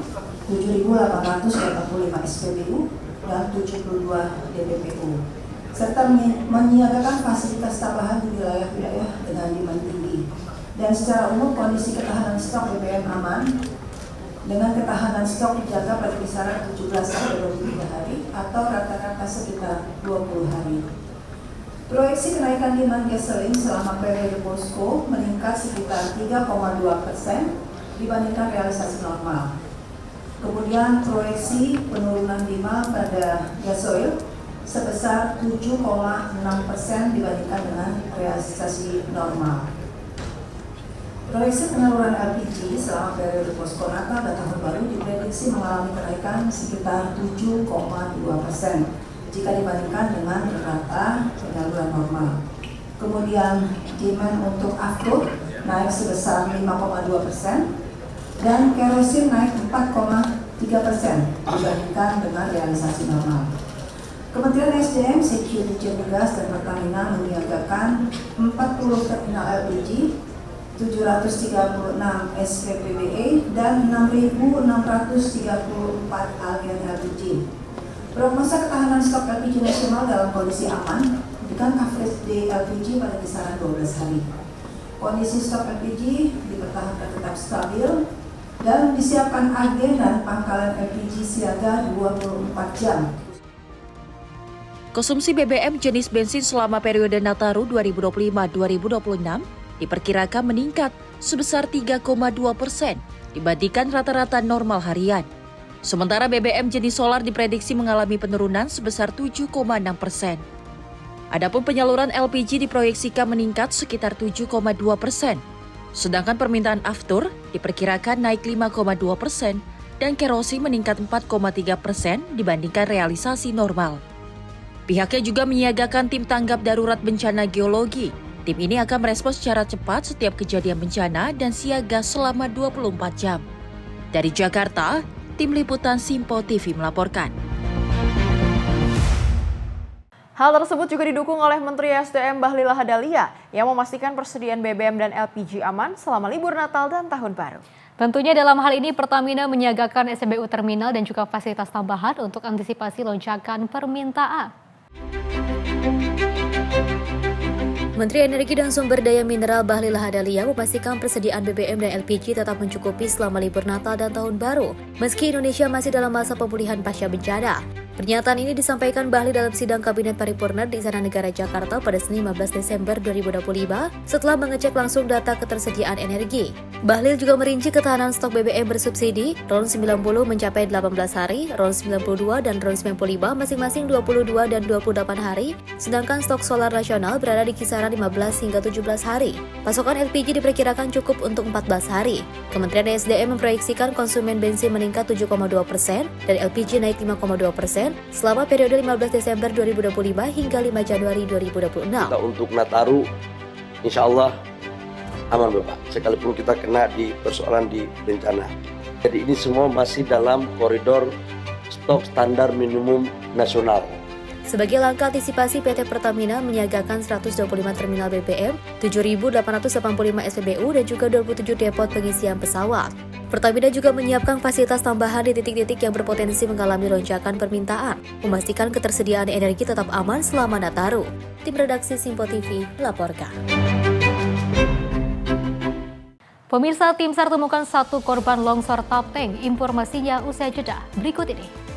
7.885 SPBU, dan 72 DPPU, serta menyiagakan fasilitas tambahan di wilayah-wilayah dengan demand tinggi. Dan secara umum kondisi ketahanan stok BBM aman, dengan ketahanan stok dijaga pada kisaran 17 sampai 23 hari atau rata-rata sekitar 20 hari. Proyeksi kenaikan demand gasoline selama periode posko meningkat sekitar 3,2% dibandingkan realisasi normal. Kemudian proyeksi penurunan demand pada gasoil sebesar 7,6% dibandingkan dengan realisasi normal. Proyeksi penyaluran LPG selama periode posko Natal dan Tahun Baru diprediksi mengalami kenaikan sekitar 7,2% jika dibandingkan dengan rata penyaluran normal. Kemudian demand untuk aftur naik sebesar 5,2% dan kerosin naik 4,3% dibandingkan dengan realisasi normal. Kementerian SDM, CQ, Dirjen Migas dan Pertamina menyiagakan 40 terminal LPG, 736 SPPBE, dan 6.634 agen LPG. Prognosa ketahanan stok LPG nasional dalam kondisi aman dengan coverage di LPG pada kisaran 12 hari. Kondisi stok LPG dipertahankan tetap stabil dan disiapkan agen dan pangkalan LPG siaga 24 jam. Konsumsi BBM jenis bensin selama periode Nataru 2025-2026 diperkirakan meningkat sebesar 3,2% dibandingkan rata-rata normal harian. Sementara BBM jenis solar diprediksi mengalami penurunan sebesar 7,6%. Adapun penyaluran LPG diproyeksikan meningkat sekitar 7,2%. Sedangkan permintaan aftur diperkirakan naik 5,2% dan kerosin meningkat 4,3% dibandingkan realisasi normal. Pihaknya juga menyiagakan tim tanggap darurat bencana geologi. Tim ini akan merespons secara cepat setiap kejadian bencana dan siaga selama 24 jam. Dari Jakarta, Tim Liputan Simpo TV melaporkan. Hal tersebut juga didukung oleh Menteri SDM Bahlil Lahadalia yang memastikan persediaan BBM dan LPG aman selama libur Natal dan Tahun Baru. Tentunya dalam hal ini Pertamina menyiagakan SPBU terminal dan juga fasilitas tambahan untuk antisipasi lonjakan permintaan. Menteri Energi dan Sumber Daya Mineral Bahlil Lahadalia memastikan persediaan BBM dan LPG tetap mencukupi selama libur Natal dan Tahun Baru, meski Indonesia masih dalam masa pemulihan pasca bencana. Pernyataan ini disampaikan Bahlil dalam sidang Kabinet Paripurna di Istana Negara Jakarta pada Senin 15 Desember 2025 setelah mengecek langsung data ketersediaan energi. Bahlil juga merinci ketahanan stok BBM bersubsidi, RON 90 mencapai 18 hari, RON 92 dan RON 95 masing-masing 22 dan 28 hari, sedangkan stok solar nasional berada di kisaran 15 hingga 17 hari. Pasokan LPG diperkirakan cukup untuk 14 hari. Kementerian SDM memproyeksikan konsumen bensin meningkat 7,2% dan LPG naik 5,2% selama periode 15 Desember 2025 hingga 5 Januari 2026. Untuk Nataru, insya Allah aman Bapak, sekalipun kita kena di persoalan di bencana. Jadi ini semua masih dalam koridor stok standar minimum nasional. Sebagai langkah antisipasi, PT Pertamina menyiagakan 125 terminal BBM, 7.885 SPBU dan juga 27 depot pengisian pesawat. Pertamina juga menyiapkan fasilitas tambahan di titik-titik yang berpotensi mengalami lonjakan permintaan, memastikan ketersediaan energi tetap aman selama Nataru. Tim redaksi Simpo TV melaporkan. Pemirsa, tim SAR temukan 1 korban longsor Tapteng. Informasinya usai jeda berikut ini.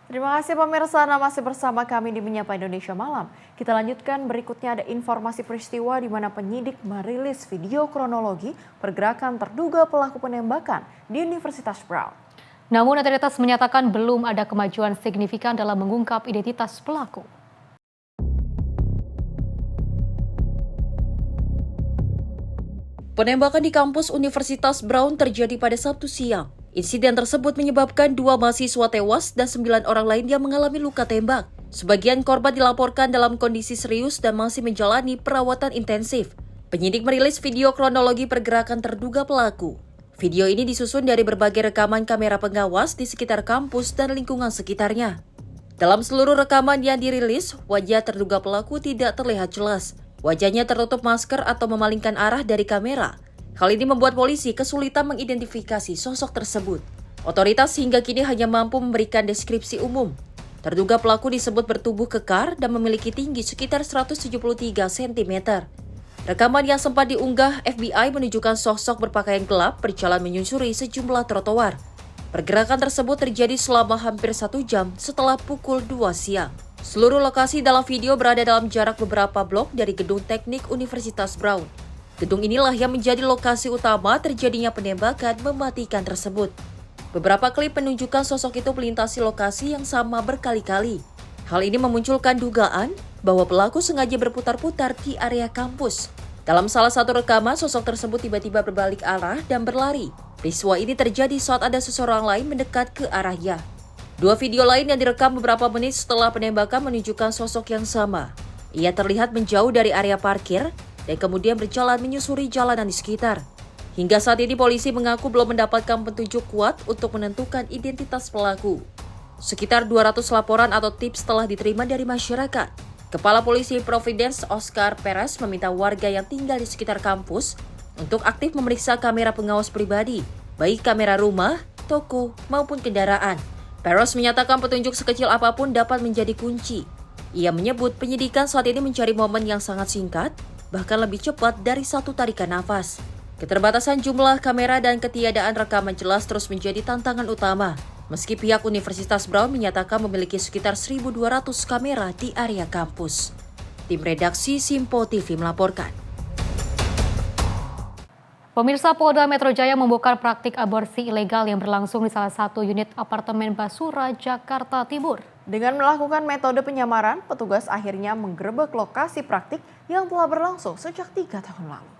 Terima kasih pemirsa, masih bersama kami di Menyapa Indonesia Malam. Kita lanjutkan, berikutnya ada informasi peristiwa di mana penyidik merilis video kronologi pergerakan terduga pelaku penembakan di Universitas Brown. Namun otoritas menyatakan belum ada kemajuan signifikan dalam mengungkap identitas pelaku. Penembakan di kampus Universitas Brown terjadi pada Sabtu siang. Insiden tersebut menyebabkan 2 mahasiswa tewas dan 9 orang lain yang mengalami luka tembak. Sebagian korban dilaporkan dalam kondisi serius dan masih menjalani perawatan intensif. Penyidik merilis video kronologi pergerakan terduga pelaku. Video ini disusun dari berbagai rekaman kamera pengawas di sekitar kampus dan lingkungan sekitarnya. Dalam seluruh rekaman yang dirilis, wajah terduga pelaku tidak terlihat jelas. Wajahnya tertutup masker atau memalingkan arah dari kamera. Hal ini membuat polisi kesulitan mengidentifikasi sosok tersebut. Otoritas hingga kini hanya mampu memberikan deskripsi umum. Terduga pelaku disebut bertubuh kekar dan memiliki tinggi sekitar 173 cm. Rekaman yang sempat diunggah FBI menunjukkan sosok berpakaian gelap berjalan menyusuri sejumlah trotoar. Pergerakan tersebut terjadi selama hampir 1 jam setelah pukul 2 siang. Seluruh lokasi dalam video berada dalam jarak beberapa blok dari gedung teknik Universitas Brown. Gedung inilah yang menjadi lokasi utama terjadinya penembakan mematikan tersebut. Beberapa klip menunjukkan sosok itu melintasi lokasi yang sama berkali-kali. Hal ini memunculkan dugaan bahwa pelaku sengaja berputar-putar di area kampus. Dalam salah satu rekaman, sosok tersebut tiba-tiba berbalik arah dan berlari. Peristiwa ini terjadi saat ada seseorang lain mendekat ke arahnya. 2 video lain yang direkam beberapa menit setelah penembakan menunjukkan sosok yang sama. Ia terlihat menjauh dari area parkir dan kemudian berjalan menyusuri jalanan di sekitar. Hingga saat ini polisi mengaku belum mendapatkan petunjuk kuat untuk menentukan identitas pelaku. Sekitar 200 laporan atau tips telah diterima dari masyarakat. Kepala Polisi Providence Oscar Perez meminta warga yang tinggal di sekitar kampus untuk aktif memeriksa kamera pengawas pribadi, baik kamera rumah, toko, maupun kendaraan. Perez menyatakan petunjuk sekecil apapun dapat menjadi kunci. Ia menyebut penyidikan saat ini mencari momen yang sangat singkat, bahkan lebih cepat dari 1 tarikan nafas. Keterbatasan jumlah kamera dan ketiadaan rekaman jelas terus menjadi tantangan utama. Meski pihak Universitas Brown menyatakan memiliki sekitar 1.200 kamera di area kampus. Tim redaksi Simpo TV melaporkan. Pemirsa, Polda Metro Jaya membongkar praktik aborsi ilegal yang berlangsung di salah satu unit apartemen Basura, Jakarta Timur. Dengan melakukan metode penyamaran, petugas akhirnya menggerebek lokasi praktik yang telah berlangsung sejak 3 tahun lalu.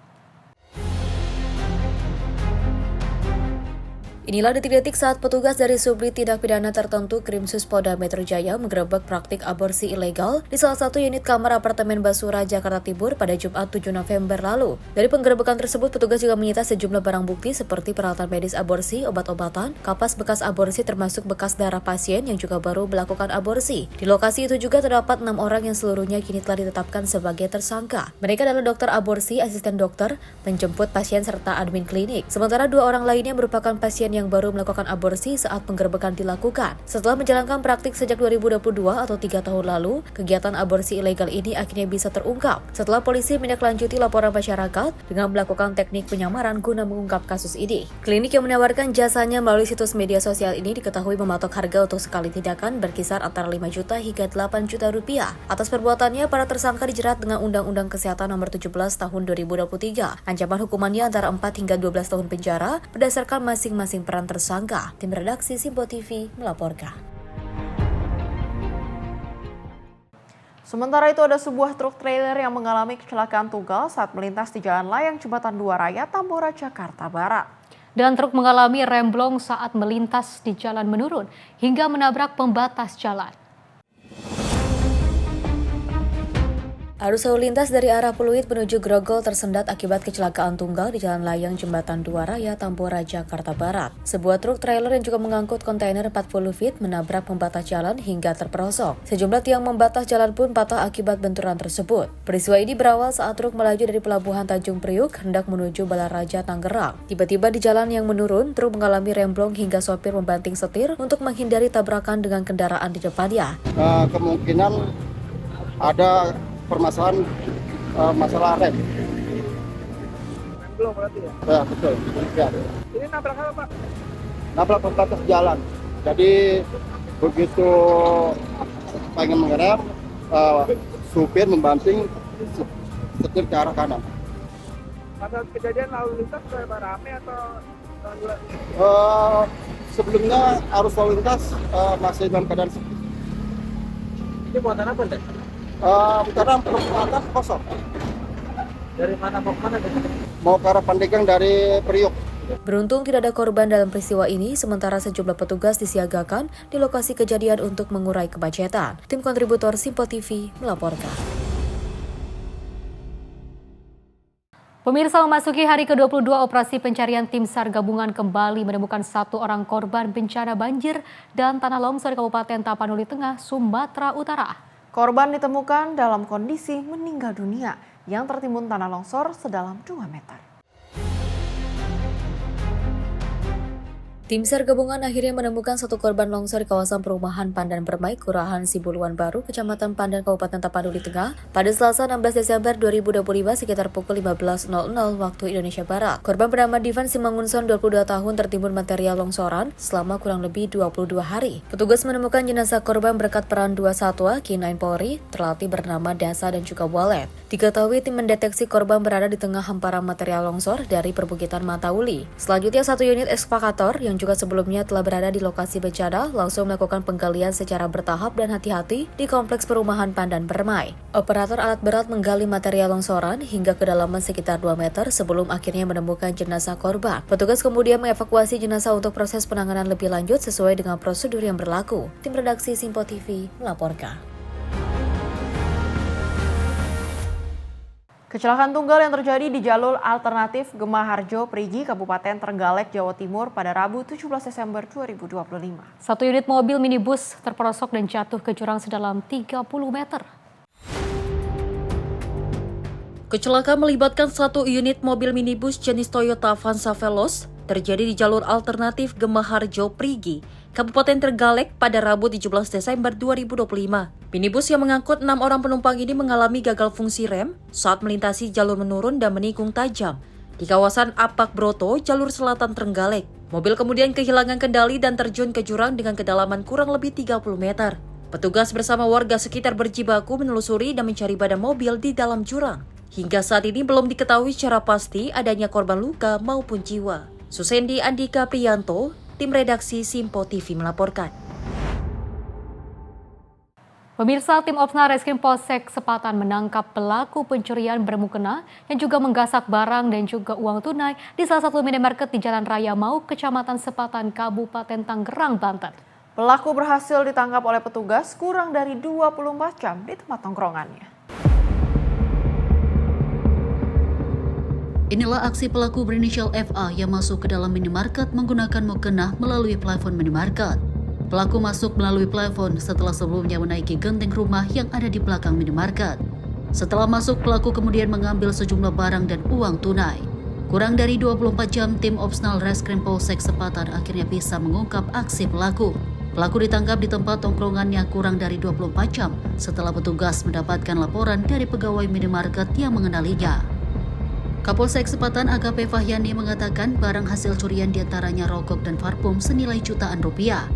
Inilah detik-detik saat petugas dari Subdit Tindak Pidana Tertentu Krimsus Polda Metro Jaya menggerebek praktik aborsi ilegal di salah satu unit kamar apartemen Basura, Jakarta Timur pada Jumat 7 November lalu. Dari penggerebekan tersebut, petugas juga menyita sejumlah barang bukti seperti peralatan medis aborsi, obat-obatan, kapas bekas aborsi termasuk bekas darah pasien yang juga baru melakukan aborsi. Di lokasi itu juga terdapat 6 orang yang seluruhnya kini telah ditetapkan sebagai tersangka. Mereka adalah dokter aborsi, asisten dokter, penjemput pasien, serta admin klinik. Sementara 2 orang lainnya merupakan pasien yang baru melakukan aborsi saat penggerebekan dilakukan. Setelah menjalankan praktik sejak 2022 atau 3 tahun lalu, kegiatan aborsi ilegal ini akhirnya bisa terungkap setelah polisi menindaklanjuti laporan masyarakat dengan melakukan teknik penyamaran guna mengungkap kasus ini. Klinik yang menawarkan jasanya melalui situs media sosial ini diketahui mematok harga untuk sekali tindakan berkisar antara 5 juta hingga 8 juta rupiah. Atas perbuatannya, para tersangka dijerat dengan Undang-Undang Kesehatan Nomor 17 Tahun 2023. Ancaman hukumannya antara 4 hingga 12 tahun penjara berdasarkan masing-masing peran tersangka. Tim redaksi Simpo TV melaporkan. Sementara itu, ada sebuah truk trailer yang mengalami kecelakaan tunggal saat melintas di Jalan Layang Jembatan 2 Raya, Tambora, Jakarta Barat. Dan truk mengalami remblong saat melintas di jalan menurun hingga menabrak pembatas jalan. Arus lalu lintas dari arah Pluit menuju Grogol tersendat akibat kecelakaan tunggal di Jalan Layang Jembatan 2 Raya, Tambora, Jakarta Barat. Sebuah truk trailer yang juga mengangkut kontainer 40 feet menabrak pembatas jalan hingga terperosok. Sejumlah tiang membatas jalan pun patah akibat benturan tersebut. Peristiwa ini berawal saat truk melaju dari Pelabuhan Tanjung Priuk hendak menuju Balaraja, Tangerang. Tiba-tiba di jalan yang menurun, truk mengalami remblong hingga sopir membanting setir untuk menghindari tabrakan dengan kendaraan di depannya. Kemungkinan ada permasalahan masalah rem. Belum berarti ya? Ya, betul. Ya. Ini nabrak apa, Pak? Nabrak pembatas jalan. Jadi begitu pengen mengerem, supir membanting setir ke arah kanan. Pada kejadian lalu lintas sudah rame atau sebelumnya arus lalu lintas masih dalam keadaan sepi. Ini buatan apa, Dek? Karena perempatan kosong. Dari mana mau ke mana? Mau ke arah Pandeglang dari Priuk. Beruntung tidak ada korban dalam peristiwa ini, sementara sejumlah petugas disiagakan di lokasi kejadian untuk mengurai kemacetan. Tim kontributor Simpo TV melaporkan. Pemirsa, memasuki hari ke-22 operasi pencarian tim SAR gabungan kembali menemukan 1 orang korban bencana banjir dan tanah longsor di Kabupaten Tapanuli Tengah, Sumatera Utara. Korban ditemukan dalam kondisi meninggal dunia yang tertimbun tanah longsor sedalam 2 meter. Tim SAR gabungan akhirnya menemukan 1 korban longsor di kawasan perumahan Pandan Permai, Kelurahan Sibuluan Baru, Kecamatan Pandan, Kabupaten Tapanuli Tengah, pada Selasa 16 Desember 2025 sekitar pukul 15.00 waktu Indonesia Barat. Korban bernama Divan Simangunson, 22 tahun, tertimbun material longsoran selama kurang lebih 22 hari. Petugas menemukan jenazah korban berkat peran 2 satwa K9 Polri, terlatih bernama Dasa dan juga Walet. Diketahui tim mendeteksi korban berada di tengah hamparan material longsor dari perbukitan Matauli. Selanjutnya 1 unit ekskavator yang juga sebelumnya telah berada di lokasi bencana langsung melakukan penggalian secara bertahap dan hati-hati di kompleks perumahan Pandan Permai. Operator alat berat menggali material longsoran hingga kedalaman sekitar 2 meter sebelum akhirnya menemukan jenazah korban. Petugas kemudian mengevakuasi jenazah untuk proses penanganan lebih lanjut sesuai dengan prosedur yang berlaku. Tim redaksi Simpo TV melaporkan. Kecelakaan tunggal yang terjadi di jalur alternatif Gemaharjo, Prigi, Kabupaten Trenggalek, Jawa Timur pada Rabu 17 Desember 2025. 1 unit mobil minibus terperosok dan jatuh ke jurang sedalam 30 meter. Kecelakaan melibatkan 1 unit mobil minibus jenis Toyota Avanza Veloz terjadi di jalur alternatif Gemaharjo, Prigi, Kabupaten Trenggalek pada Rabu 17 Desember 2025. Minibus yang mengangkut 6 orang penumpang ini mengalami gagal fungsi rem saat melintasi jalur menurun dan menikung tajam di kawasan Apak Broto, jalur selatan Trenggalek. Mobil kemudian kehilangan kendali dan terjun ke jurang dengan kedalaman kurang lebih 30 meter. Petugas bersama warga sekitar berjibaku menelusuri dan mencari badan mobil di dalam jurang. Hingga saat ini belum diketahui secara pasti adanya korban luka maupun jiwa. Susendi Andika Priyanto, tim redaksi Simpo TV melaporkan. Pemirsa, tim Opsnal Reskrim Polsek Sepatan menangkap pelaku pencurian bermukena yang juga menggasak barang dan juga uang tunai di salah satu minimarket di Jalan Raya Mau, Kecamatan Sepatan, Kabupaten Tangerang, Banten. Pelaku berhasil ditangkap oleh petugas kurang dari 24 jam di tempat tongkrongannya. Inilah aksi pelaku berinisial FA yang masuk ke dalam minimarket menggunakan mukena melalui plafon minimarket. Pelaku masuk melalui plafon setelah sebelumnya menaiki genteng rumah yang ada di belakang minimarket. Setelah masuk, pelaku kemudian mengambil sejumlah barang dan uang tunai. Kurang dari 24 jam, tim Opsnal Reskrim Polsek Sepatan akhirnya bisa mengungkap aksi pelaku. Pelaku ditangkap di tempat tongkrongannya kurang dari 24 jam setelah petugas mendapatkan laporan dari pegawai minimarket yang mengenalinya. Kapolsek Sepatan AKP Fahyani mengatakan barang hasil curian diantaranya rokok dan parfum senilai jutaan rupiah.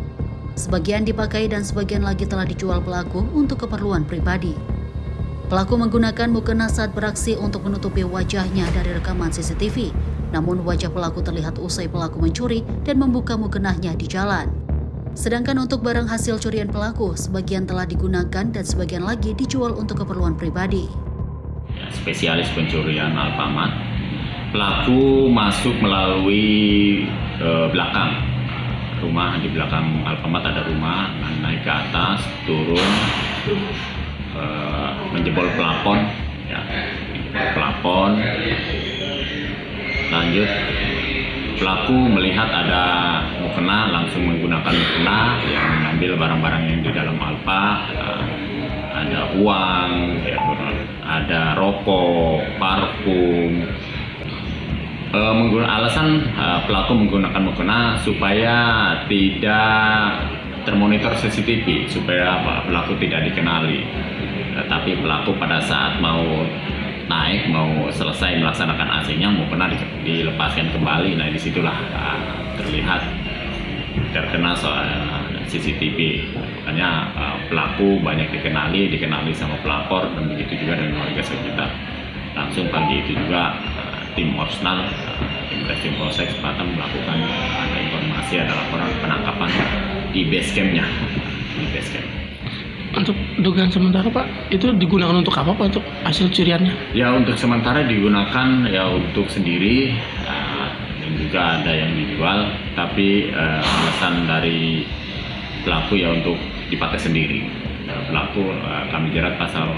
Sebagian dipakai dan sebagian lagi telah dijual pelaku untuk keperluan pribadi. Pelaku menggunakan mukena saat beraksi untuk menutupi wajahnya dari rekaman CCTV. Namun wajah pelaku terlihat usai pelaku mencuri dan membuka mukenanya di jalan. Sedangkan untuk barang hasil curian pelaku, sebagian telah digunakan dan sebagian lagi dijual untuk keperluan pribadi. Spesialis pencurian Alfamart, pelaku masuk melalui belakang rumah. Di belakang Alfamart ada rumah, naik ke atas, turun, menjebol plafon, lanjut pelaku melihat ada mukena, langsung menggunakan mukena yang mengambil barang-barang yang di dalam Alfa, ada uang, ada rokok, parfum. Alasan pelaku menggunakan mukena supaya tidak termonitor CCTV, supaya pelaku tidak dikenali. Tapi pelaku pada saat mau naik, mau selesai melaksanakan AC-nya, mukena dilepaskan kembali. Nah, disitulah terlihat terkena soal CCTV. Makanya pelaku banyak dikenali sama pelapor dan begitu juga dengan warga sekitar. Langsung pagi itu juga tim Opsnal, tim Reskrim Polsek Sepatan melakukan ada informasi, ada laporan penangkapan di base camp-nya. Untuk dugaan sementara Pak, itu digunakan untuk apa Pak, untuk hasil curiannya? Ya, untuk sementara digunakan ya untuk sendiri, dan juga ada yang dijual, tapi alasan dari pelaku ya untuk dipakai sendiri. Pelaku kami jerat pasal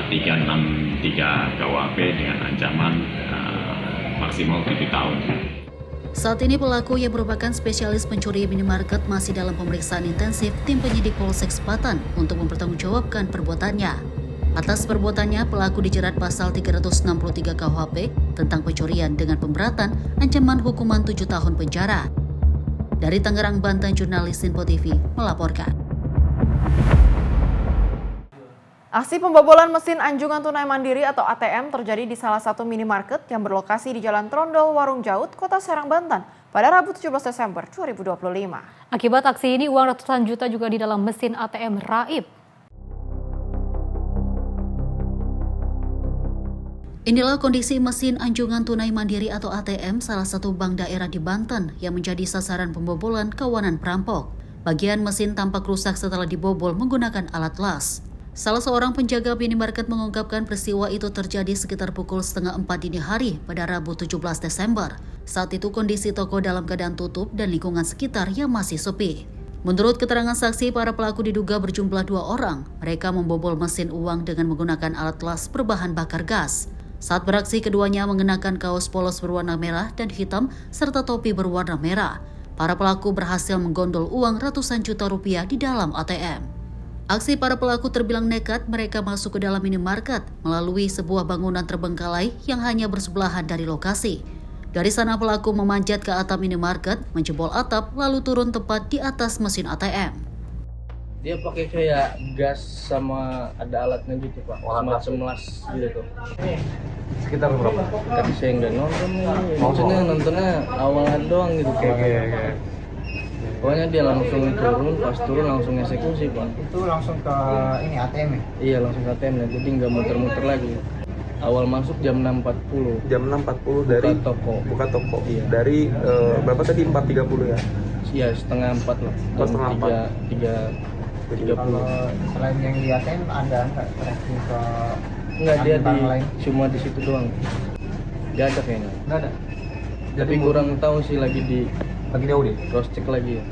363 KUHP dengan ancaman maksimal 7 tahun. Saat ini pelaku yang merupakan spesialis pencuri minimarket masih dalam pemeriksaan intensif tim penyidik Polsek Sepatan untuk mempertanggungjawabkan perbuatannya. Atas perbuatannya, pelaku dijerat pasal 363 KUHP tentang pencurian dengan pemberatan ancaman hukuman 7 tahun penjara. Dari Tangerang, Banten, jurnalis Simpo TV melaporkan. Aksi pembobolan mesin anjungan tunai mandiri atau ATM terjadi di salah satu minimarket yang berlokasi di Jalan Trondol, Warung Jaut, Kota Serang, Banten pada Rabu 17 Desember 2025. Akibat aksi ini, uang ratusan juta juga di dalam mesin ATM raib. Inilah kondisi mesin anjungan tunai mandiri atau ATM salah satu bank daerah di Banten yang menjadi sasaran pembobolan kawanan perampok. Bagian mesin tampak rusak setelah dibobol menggunakan alat las. Salah seorang penjaga minimarket mengungkapkan peristiwa itu terjadi sekitar pukul 3:30 dini hari pada Rabu 17 Desember. Saat itu kondisi toko dalam keadaan tutup dan lingkungan sekitar yang masih sepi. Menurut keterangan saksi, para pelaku diduga berjumlah 2 orang. Mereka membobol mesin uang dengan menggunakan alat las berbahan bakar gas. Saat beraksi, keduanya mengenakan kaos polos berwarna merah dan hitam serta topi berwarna merah. Para pelaku berhasil menggondol uang ratusan juta rupiah di dalam ATM. Aksi para pelaku terbilang nekat. Mereka masuk ke dalam minimarket melalui sebuah bangunan terbengkalai yang hanya bersebelahan dari lokasi. Dari sana pelaku memanjat ke atap minimarket, menjebol atap, lalu turun tepat di atas mesin ATM. Dia pakai kayak gas sama ada alatnya gitu Pak, semacam las gitu tuh. Sekitar berapa? Kan saya nggak nonton ini, maksudnya nontonnya awalnya doang gitu kayak. Pokoknya dia langsung turun, pas turun langsung eksekusi Pak. Itu langsung ke ini ATM ya? Iya langsung ke ATM, jadi nggak muter-muter lagi. Awal masuk jam 6.40. Jam 6.40 dari buka toko. Iya. Dari berapa tadi 4.30 ya? Iya, setengah 4 lah. Oh, setengah 4. 3.30. Selain yang liatin ada nggak tracking ke Enggak, dia lain? cuma di situ doang. Nggak ada kayaknya. Nggak ada. Tapi kurang tahu sih lagi jauh deh. Cross check lagi ya.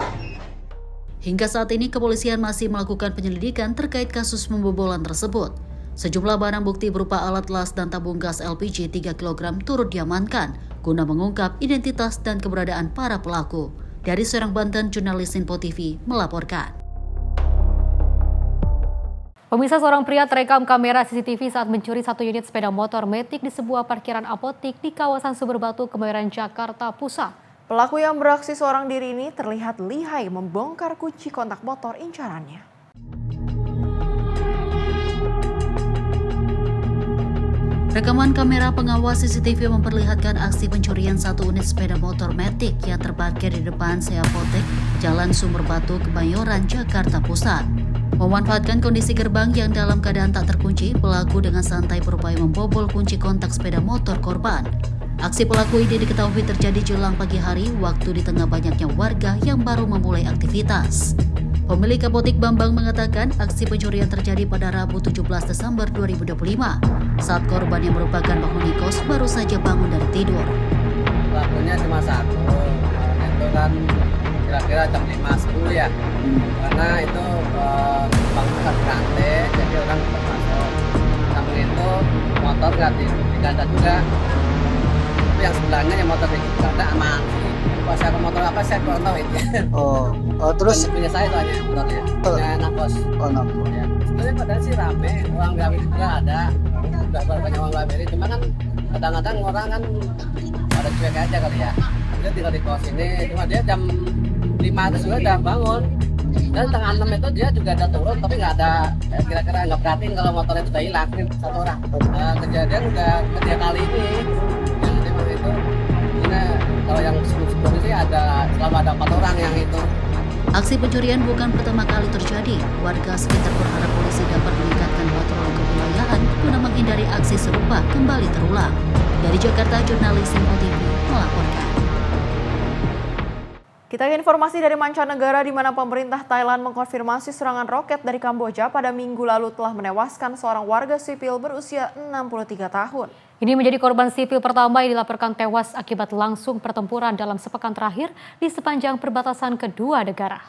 Hingga saat ini kepolisian masih melakukan penyelidikan terkait kasus pembobolan tersebut. Sejumlah barang bukti berupa alat las dan tabung gas LPG 3 kg turut diamankan guna mengungkap identitas dan keberadaan para pelaku. Dari Serang, Banten, jurnalis Info TV melaporkan. Pemirsa, seorang pria terekam kamera CCTV saat mencuri 1 unit sepeda motor Matic di sebuah parkiran apotik di kawasan Sumberbatu, Kemayoran, Jakarta Pusat. Pelaku yang beraksi seorang diri ini terlihat lihai membongkar kunci kontak motor incarannya. Rekaman kamera pengawas CCTV memperlihatkan aksi pencurian 1 unit sepeda motor Matic yang terparkir di depan Seapotek, Jalan Sumberbatu, Kemayoran, Jakarta Pusat. Memanfaatkan kondisi gerbang yang dalam keadaan tak terkunci, pelaku dengan santai berupaya membobol kunci kontak sepeda motor korban. Aksi pelaku ini diketahui terjadi jelang pagi hari, waktu di tengah banyaknya warga yang baru memulai aktivitas. Pemilik apotik Bambang mengatakan aksi pencurian terjadi pada Rabu 17 Desember 2025 saat korban yang merupakan penghuni kos baru saja bangun dari tidur. Pelakunya cuma satu, itu kan kira-kira jam 5.10 ya, karena itu bangun ke rantai, jadi orang cepat masuk. Samping itu motor nggak diganda juga, tapi yang sebelahnya yang motor diganda aman. Pas aku motor apa saya kurang tahu itu. Terus punya saya soalnya motornya. Punya anak kos. Nakos. Ya. Sebenarnya padahal sih rame, uang Blamiri juga ada. Udah banyak uang Blamiri, cuma kan kadang-kadang orang kan pada cuek aja kali ya. Dia tinggal di kos ini, cuma dia jam 5 atas juga udah bangun. Dan tengah 6 itu dia juga ada turun, tapi nggak ada kira-kira nggak perhatiin kalau motornya itu udah hilang satu orang. Kejadian udah ketiga kali ini. Yang memang itu. Kalau yang sebelum-sebelum ini selalu ada 4 orang yang itu. Aksi pencurian bukan pertama kali terjadi. Warga sekitar berharap polisi dapat meningkatkan patroli kewilayahan guna menghindari aksi serupa kembali terulang. Dari Jakarta, jurnalis Info TV melaporkan. Kita ke informasi dari mancanegara di mana pemerintah Thailand mengkonfirmasi serangan roket dari Kamboja pada minggu lalu telah menewaskan seorang warga sipil berusia 63 tahun. Ini menjadi korban sipil pertama yang dilaporkan tewas akibat langsung pertempuran dalam sepekan terakhir di sepanjang perbatasan kedua negara.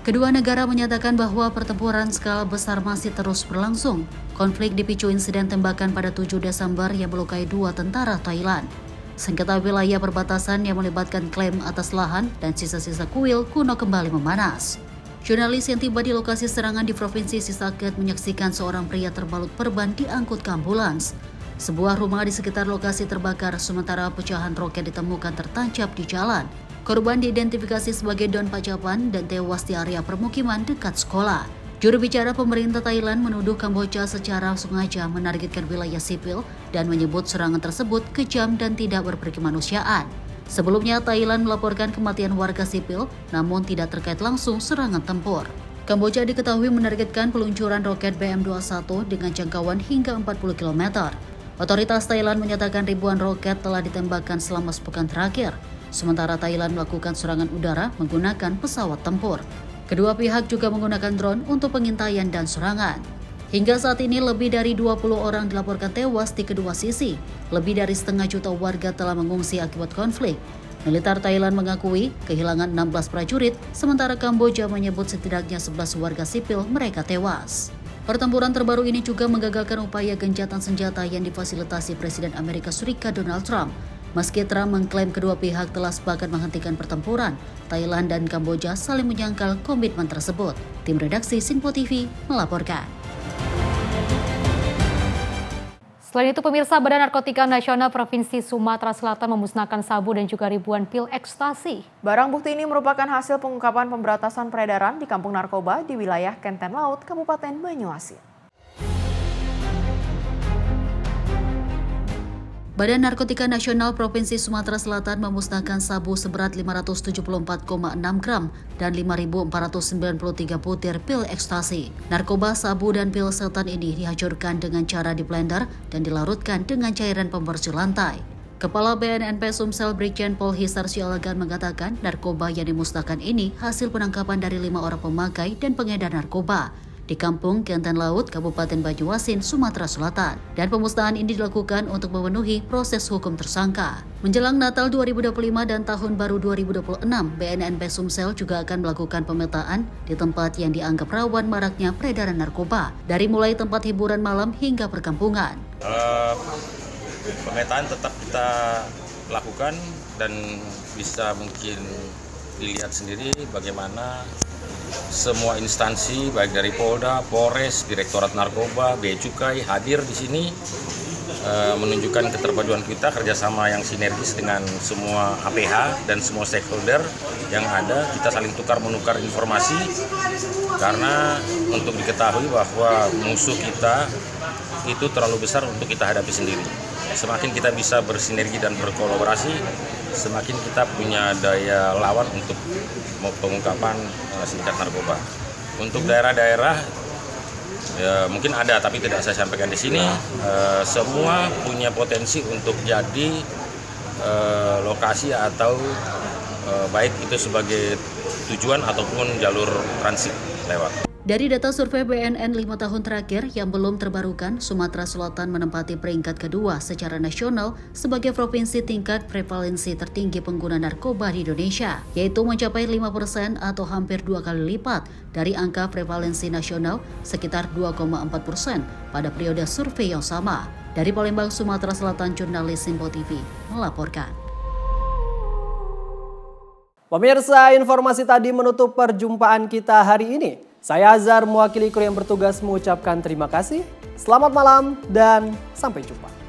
Kedua negara menyatakan bahwa pertempuran skala besar masih terus berlangsung. Konflik dipicu insiden tembakan pada 7 Desember yang melukai 2 tentara Thailand. Sengketa wilayah perbatasan yang melibatkan klaim atas lahan dan sisa-sisa kuil kuno kembali memanas. Jurnalis yang tiba di lokasi serangan di Provinsi Sisaket menyaksikan seorang pria terbalut perban diangkut ke ambulans. Sebuah rumah di sekitar lokasi terbakar sementara pecahan roket ditemukan tertancap di jalan. Korban diidentifikasi sebagai Don Pajapan dan tewas di area permukiman dekat sekolah. Juru bicara pemerintah Thailand menuduh Kamboja secara sengaja menargetkan wilayah sipil dan menyebut serangan tersebut kejam dan tidak berkemanusiaan. Sebelumnya, Thailand melaporkan kematian warga sipil, namun tidak terkait langsung serangan tempur. Kamboja diketahui menargetkan peluncuran roket BM-21 dengan jangkauan hingga 40 km. Otoritas Thailand menyatakan ribuan roket telah ditembakkan selama sepekan terakhir, sementara Thailand melakukan serangan udara menggunakan pesawat tempur. Kedua pihak juga menggunakan drone untuk pengintaian dan serangan. Hingga saat ini lebih dari 20 orang dilaporkan tewas di kedua sisi. Lebih dari 500.000 warga telah mengungsi akibat konflik. Militer Thailand mengakui kehilangan 16 prajurit, sementara Kamboja menyebut setidaknya 11 warga sipil mereka tewas. Pertempuran terbaru ini juga menggagalkan upaya gencatan senjata yang difasilitasi Presiden Amerika Serikat Donald Trump. Meski Trump mengklaim kedua pihak telah sepakat menghentikan pertempuran, Thailand dan Kamboja saling menyangkal komitmen tersebut. Tim redaksi Info TV melaporkan. Selain itu, pemirsa, Badan Narkotika Nasional Provinsi Sumatera Selatan memusnahkan sabu dan juga ribuan pil ekstasi. Barang bukti ini merupakan hasil pengungkapan pemberantasan peredaran di kampung narkoba di wilayah Kenten Laut, Kabupaten Banyuasin. Badan Narkotika Nasional Provinsi Sumatera Selatan memusnahkan sabu seberat 574,6 gram dan 5.493 butir pil ekstasi. Narkoba, sabu, dan pil setan ini dihancurkan dengan cara diblender dan dilarutkan dengan cairan pembersih lantai. Kepala BNNP Sumsel Brigjen Pol Hisar Sialagan mengatakan narkoba yang dimusnahkan ini hasil penangkapan dari 5 orang pemakai dan pengedar narkoba di Kampung Kenten Laut, Kabupaten Banyuasin, Sumatera Selatan. Dan pemusnahan ini dilakukan untuk memenuhi proses hukum tersangka. Menjelang Natal 2025 dan Tahun Baru 2026, BNNP Sumsel juga akan melakukan pemetaan di tempat yang dianggap rawan maraknya peredaran narkoba, dari mulai tempat hiburan malam hingga perkampungan. Pemetaan tetap kita lakukan dan bisa mungkin dilihat sendiri bagaimana semua instansi baik dari Polda, Polres, Direktorat Narkoba, Bea Cukai hadir di sini menunjukkan keterpaduan kita, kerjasama yang sinergis dengan semua APH dan semua stakeholder yang ada. Kita saling tukar-menukar informasi karena untuk diketahui bahwa musuh kita itu terlalu besar untuk kita hadapi sendiri. Semakin kita bisa bersinergi dan berkolaborasi, semakin kita punya daya lawan untuk pengungkapan sindikat narkoba. Untuk daerah-daerah mungkin ada, tapi tidak saya sampaikan di sini. Semua punya potensi untuk jadi lokasi atau baik itu sebagai tujuan ataupun jalur transit lewat. Dari data survei BNN 5 tahun terakhir yang belum terbarukan, Sumatera Selatan menempati peringkat kedua secara nasional sebagai provinsi tingkat prevalensi tertinggi pengguna narkoba di Indonesia, yaitu mencapai 5% atau hampir 2 kali lipat dari angka prevalensi nasional sekitar 2,4% pada periode survei yang sama. Dari Palembang, Sumatera Selatan, jurnalis Simpo TV melaporkan. Pemirsa, informasi tadi menutup perjumpaan kita hari ini. Saya Azhar, mewakili kru yang bertugas mengucapkan terima kasih. Selamat malam dan sampai jumpa.